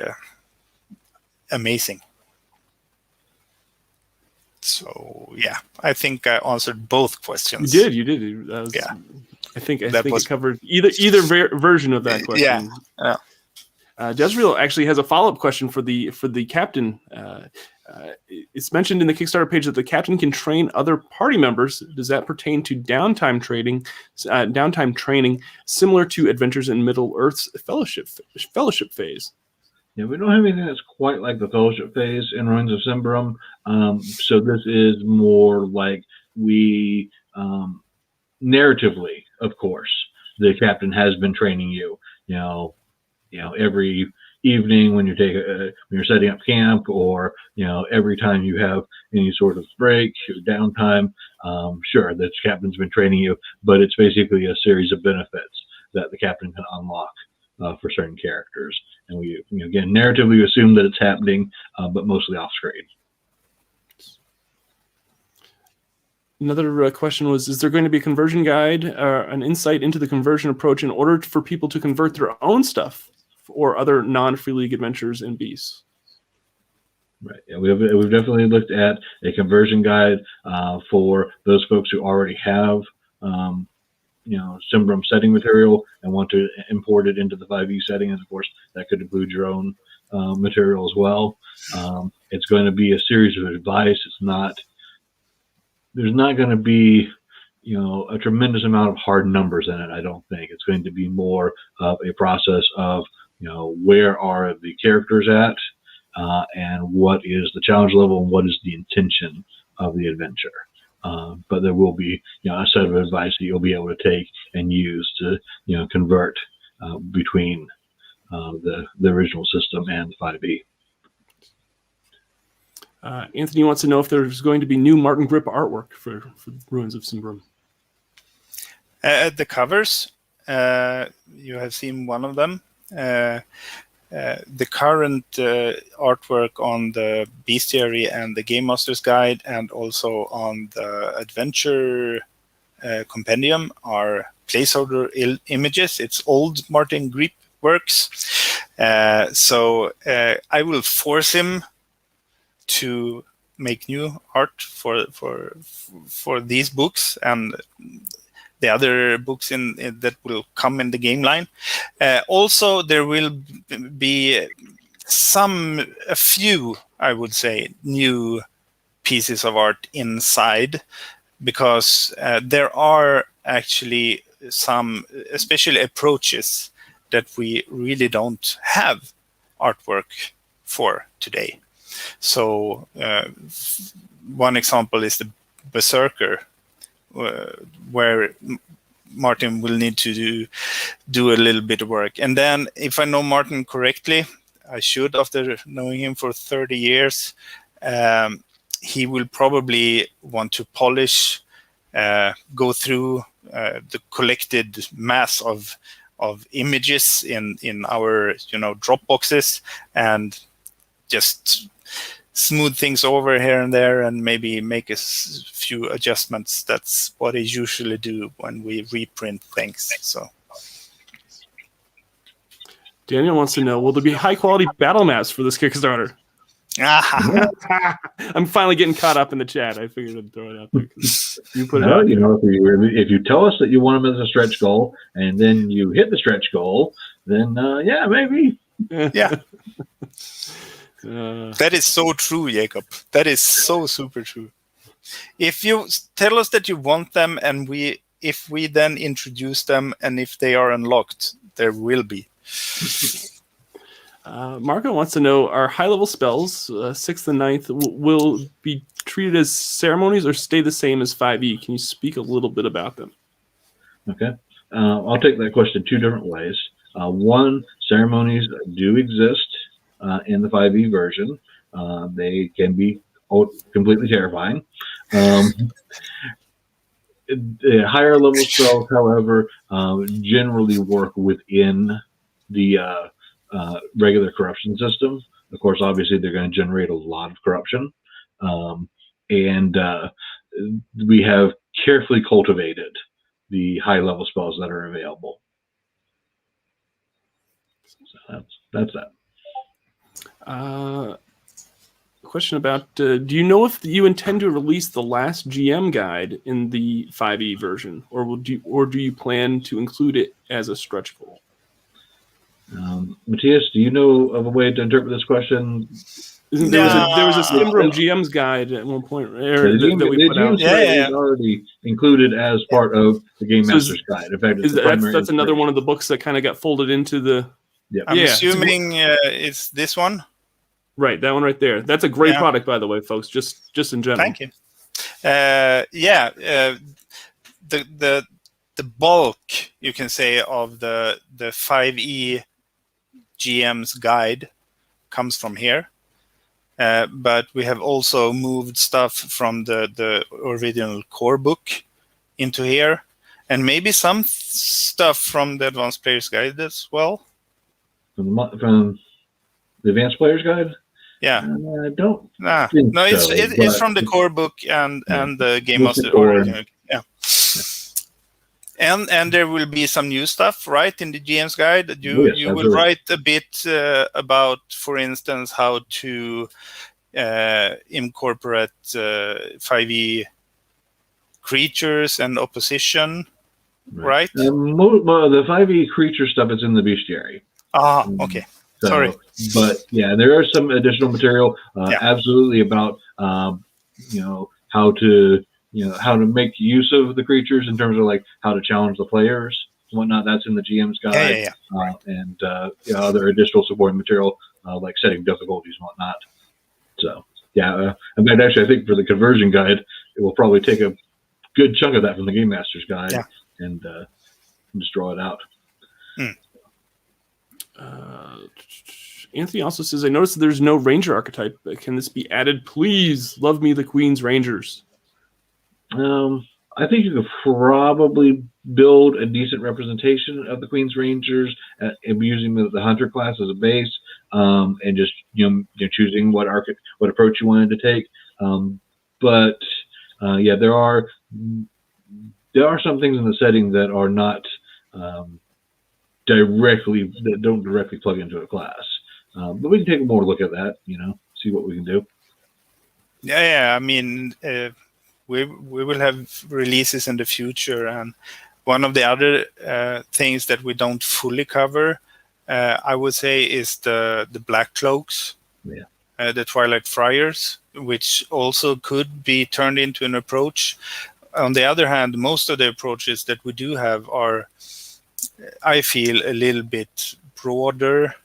amazing. So yeah, I think I answered both questions. You did. That was, yeah, I think it covered either version of that question. Yeah. Jezreel actually has a follow-up question for the captain. It's mentioned in the Kickstarter page that the captain can train other party members. Does that pertain to downtime training, similar to Adventures in Middle Earth's fellowship phase? Yeah, we don't have anything that's quite like the fellowship phase in Ruins of Symbaroum. So this is more like we, narratively, of course, the captain has been training you. Every evening when when you're setting up camp, or every time you have any sort of break or downtime. Sure, the captain's been training you, but it's basically a series of benefits that the captain can unlock for certain characters. And we, again, narratively assume that it's happening, but mostly off screen. Another question was, is there going to be a conversion guide or an insight into the conversion approach in order for people to convert their own stuff or other non-Free League adventures and beasts? Right. Yeah, we've definitely looked at a conversion guide for those folks who already have Symbaroum setting material and want to import it into the 5e setting, and of course that could include your own material as well. It's going to be a series of advice. There's not going to be a tremendous amount of hard numbers in it. I don't think it's going to be more of a process of where are the characters at, and what is the challenge level and what is the intention of the adventure. But there will be a set of advice that you'll be able to take and use to convert between the original system and the 5e. Anthony wants to know if there's going to be new Martin Grip artwork for Ruins of Symbaroum. The covers, you have seen one of them. The current artwork on the Bestiary and the Game Master's Guide, and also on the Adventure Compendium, are placeholder images. It's old Martin Grip works. So I will force him to make new art for these books and the other books that will come in the game line. Also, there will be a few, I would say, new pieces of art inside, because there are actually some, especially approaches, that we really don't have artwork for today. So one example is the Berserker, where Martin will need to do a little bit of work. And then, if I know Martin correctly, I should, after knowing him for 30 years, he will probably want to polish, go through the collected mass of images in our drop boxes, and just smooth things over here and there, and maybe make a few adjustments. That's what I usually do when we reprint things. So Daniel wants to know, will there be high quality battle maps for this Kickstarter? I'm finally getting caught up in the chat. I figured I'd throw it out there. You put it out. If you tell us that you want them as a stretch goal, and then you hit the stretch goal, then yeah, maybe. Yeah. That is so true, Jacob. That is so super true. If you tell us that you want them, and if we then introduce them, and if they are unlocked, there will be. Marco wants to know, are high-level spells, 6th and 9th, will be treated as ceremonies or stay the same as 5e? Can you speak a little bit about them? Okay. I'll take that question two different ways. One, ceremonies do exist in the 5e version. They can be completely terrifying. Higher level spells, however, generally work within the regular corruption system. Of course, obviously, they're going to generate a lot of corruption. And we have carefully cultivated the high level spells that are available. So that's that. Question about, do you know if you intend to release the last GM guide in the 5e version, or do you plan to include it as a stretch goal? Mattias, do you know of a way to interpret this question? There was a Symbaroum GM's guide at one point, right? That we put out. Is already included as part of the Game Master's Guide. In fact, that's another one of the books that kind of got folded into the. Yeah. I'm assuming it's this one. Right, that one right there. That's a great product, by the way, folks. Just in general. Thank you. The bulk, you can say, of the 5e GM's guide comes from here. But we have also moved stuff from the original core book into here, and maybe some stuff from the Advanced Player's Guide as well. From the Advanced Player's Guide? Yeah. I don't. It's from the core book and the Game Master original. Yeah. And there will be some new stuff, right, in the GM's guide. You will write a bit about, for instance, how to incorporate 5e creatures and opposition, right? The 5e creature stuff is in the bestiary. Okay. So, sorry. But yeah, there are some additional material, absolutely, about how to make use of the creatures in terms of like how to challenge the players and whatnot. That's in the GM's guide. And other additional supporting material like setting difficulties and whatnot. So in fact, actually, I think for the conversion guide, it will probably take a good chunk of that from the Game Master's guide and just draw it out. Anthony also says, I noticed that there's no Ranger archetype. Can this be added? Please, love me the Queen's Rangers. I think you could probably build a decent representation of the Queen's Rangers and using the Hunter class as a base, and just choosing what approach you wanted to take. But there are some things in the setting that are not that don't directly plug into a class. But we can take a more look at that. See what we can do. I mean. We will have releases in the future, and one of the other things that we don't fully cover, I would say, is the Black Cloaks, the Twilight Friars, which also could be turned into an approach. On the other hand, most of the approaches that we do have are, I feel, a little bit broader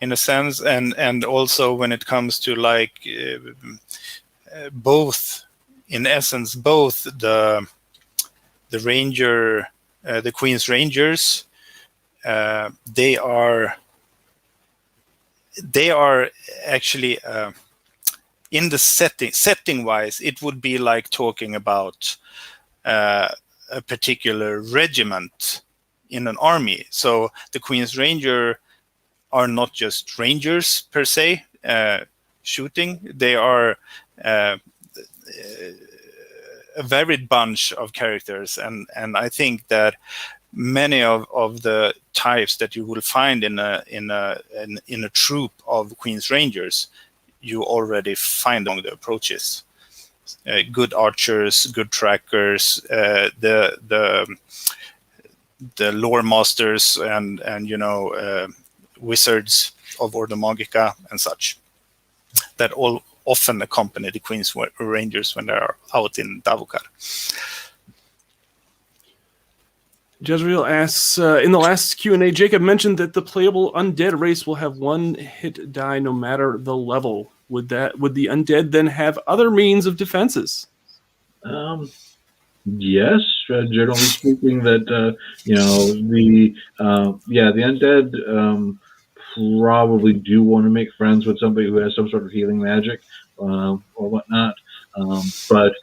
in a sense, and also when it comes to like both, in essence, both the ranger, the Queen's Rangers, they are actually in the setting wise, it would be like talking about a particular regiment in an army. So the Queen's Ranger are not just rangers per se shooting. They are a varied bunch of characters, and I think that many of the types that you will find in a troop of Queen's Rangers, you already find among the approaches. Good archers, good trackers, the lore masters, and wizards of Ordo Magica and such, that all often accompany the Queen's Rangers when they are out in Davokar. Jezreel asks, in the last Q&A, Jacob mentioned that the playable undead race will have one hit die no matter the level. Would the undead then have other means of defenses? Yes, generally speaking, that the undead probably do want to make friends with somebody who has some sort of healing magic or whatnot, but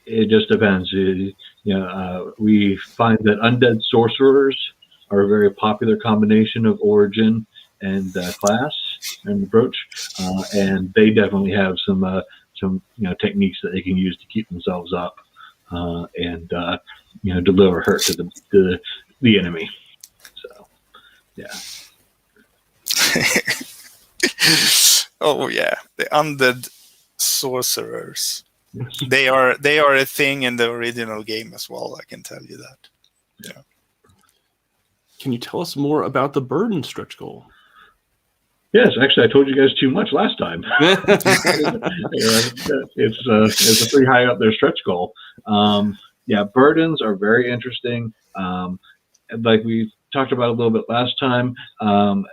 it just depends. We find that undead sorcerers are a very popular combination of origin and class and approach, and they definitely have some techniques that they can use to keep themselves up and deliver hurt to the enemy. So, yeah. Oh yeah, the undead sorcerers. They are a thing in the original game as well. I can tell you that. Yeah. Can you tell us more about the burden stretch goal? Yes, actually, I told you guys too much last time. It's a pretty high up there stretch goal. Burdens are very interesting. Like we talked about a little bit last time,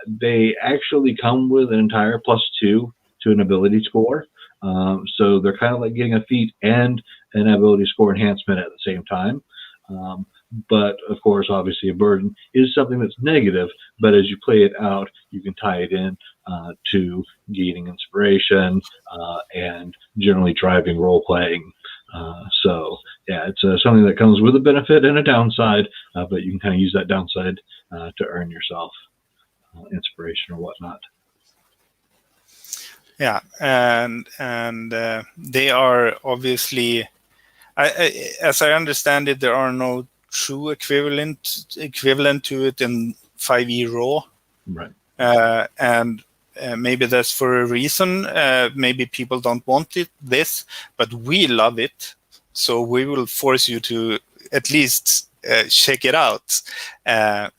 they actually come with an entire +2 to an ability score. So they're kind of like getting a feat and an ability score enhancement at the same time. But of course, obviously, a burden is something that's negative. But as you play it out, you can tie it in to gaining inspiration and generally driving role playing. It's something that comes with a benefit and a downside, but you can kind of use that downside to earn yourself inspiration or whatnot. Yeah, and they are obviously, as I understand it, there are no true equivalent to it in 5e raw. Right. And maybe that's for a reason. Maybe people don't want this, but we love it. So we will force you to at least check it out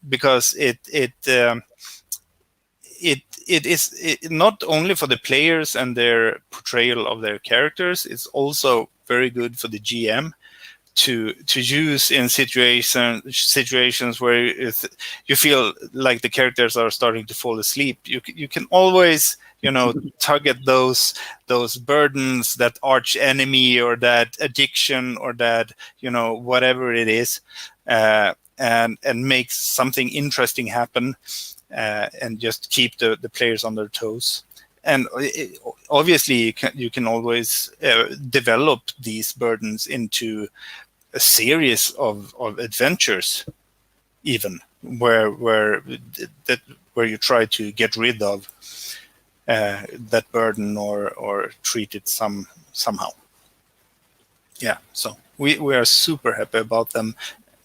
because it is not only for the players and their portrayal of their characters. It's also very good for the GM to use in situations where you feel like the characters are starting to fall asleep. You can always target those burdens, that arch enemy or that addiction or that whatever it is, and make something interesting happen, and just keep the players on their toes. And obviously you can always develop these burdens into a series of adventures, even where you try to get rid of that burden or treat it somehow. Yeah, so we are super happy about them.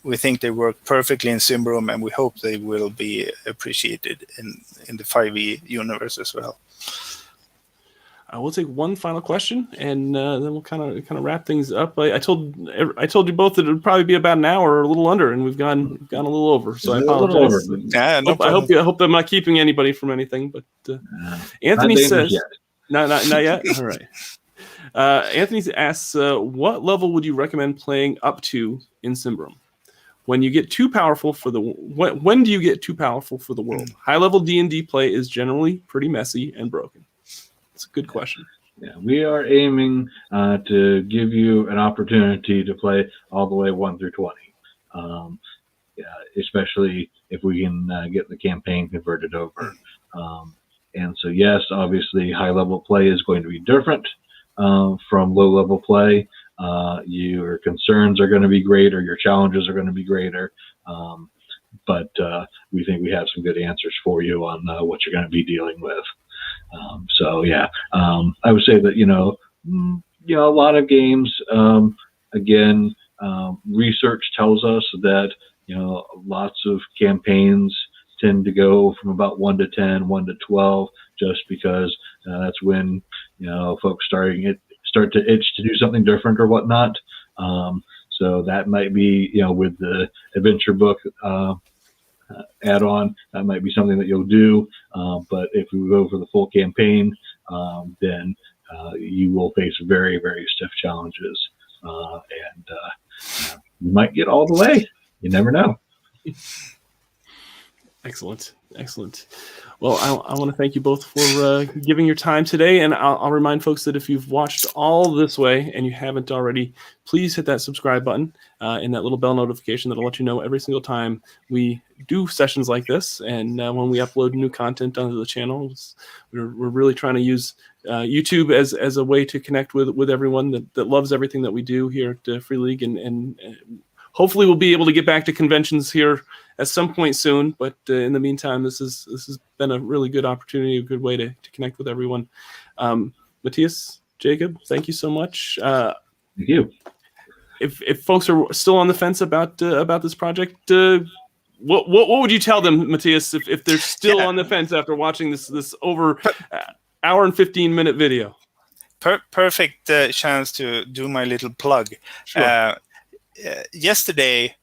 We think they work perfectly in Symbaroum, and we hope they will be appreciated in the 5e universe as well. We'll take one final question, and then we'll kind of wrap things up. I told you both that it would probably be about an hour or a little under, and we've gone a little over. So I apologize. Yeah, no problem. I hope I'm not keeping anybody from anything. But Anthony says, not yet. All right. Anthony asks, what level would you recommend playing up to in Symbaroum? when you get too powerful for the when do you get too powerful for the world? High level D&D play is generally pretty messy and broken. It's a good question. Yeah, we are aiming to give you an opportunity to play all the way 1 through 20. Especially if we can get the campaign converted over. And so, yes, obviously, high-level play is going to be different from low-level play. Your concerns are going to be greater. Your challenges are going to be greater. But we think we have some good answers for you on what you're going to be dealing with. I would say that, a lot of games, again, research tells us that, lots of campaigns tend to go from about 1 to 10, 1 to 12, just because that's when, folks start to itch to do something different or whatnot. So that might be, with the adventure book add-on, that might be something that you'll do. But if we go for the full campaign, then you will face very, very stiff challenges. You might get all the way. You never know. Excellent. Well, I want to thank you both for giving your time today. And I'll remind folks that if you've watched all this way and you haven't already, please hit that subscribe button and that little bell notification that'll let you know every single time we do sessions like this. And when we upload new content onto the channel, we're really trying to use YouTube as a way to connect with everyone that loves everything that we do here at Free League. And hopefully we'll be able to get back to conventions here at some point soon. But in the meantime, this has been a really good opportunity, a good way to connect with everyone. Mattias, Jacob, thank you so much. Thank you. If folks are still on the fence about this project, what would you tell them, Mattias, if they're still on the fence after watching this over hour and 15-minute video? Perfect chance to do my little plug. Sure. Yesterday,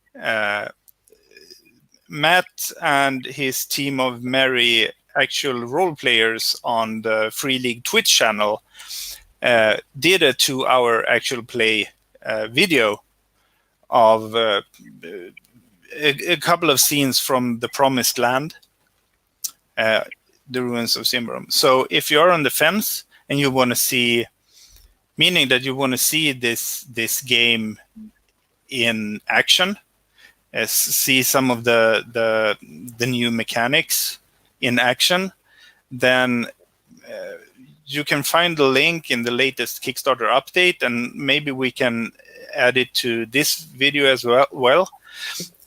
Matt and his team of merry actual role players on the Free League Twitch channel did a 2-hour actual play video of a couple of scenes from the Promised Land, the ruins of Symbaroum. So if you're on the fence and you want to see, meaning that you want to see this game in action, see some of the new mechanics in action, then you can find the link in the latest Kickstarter update, and maybe we can add it to this video as well.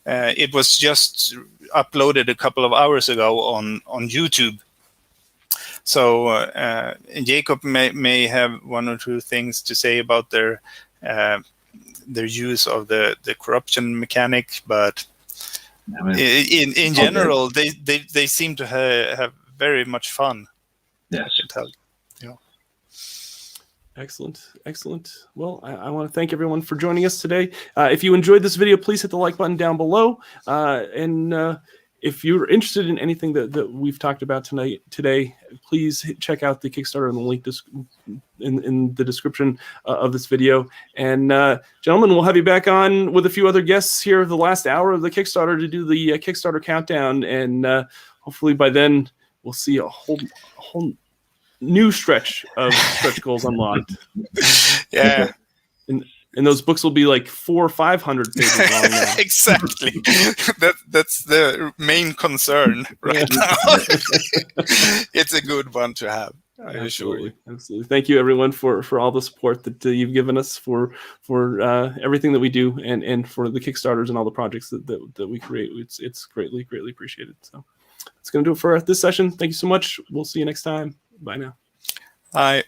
It was just uploaded a couple of hours ago on YouTube. So Jacob may have 1 or 2 things to say about their use of the corruption mechanic, but in general, they seem to have very much fun. Yes. I can tell you. Excellent. Well, I want to thank everyone for joining us today. If you enjoyed this video, please hit the like button down below. And if you're interested in anything that we've talked about today, please check out the Kickstarter and the link in the description of this video. And gentlemen, we'll have you back on with a few other guests here the last hour of the Kickstarter to do the Kickstarter countdown. And hopefully by then we'll see a whole new stretch of stretch goals unlocked. Yeah. And those books will be like 400 or 500 pages long now. Exactly. That's the main concern right now. It's a good one to have. Absolutely. Thank you, everyone, for all the support that you've given us for everything that we do and for the Kickstarters and all the projects that we create. It's greatly appreciated. So that's going to do it for this session. Thank you so much. We'll see you next time. Bye now. Bye.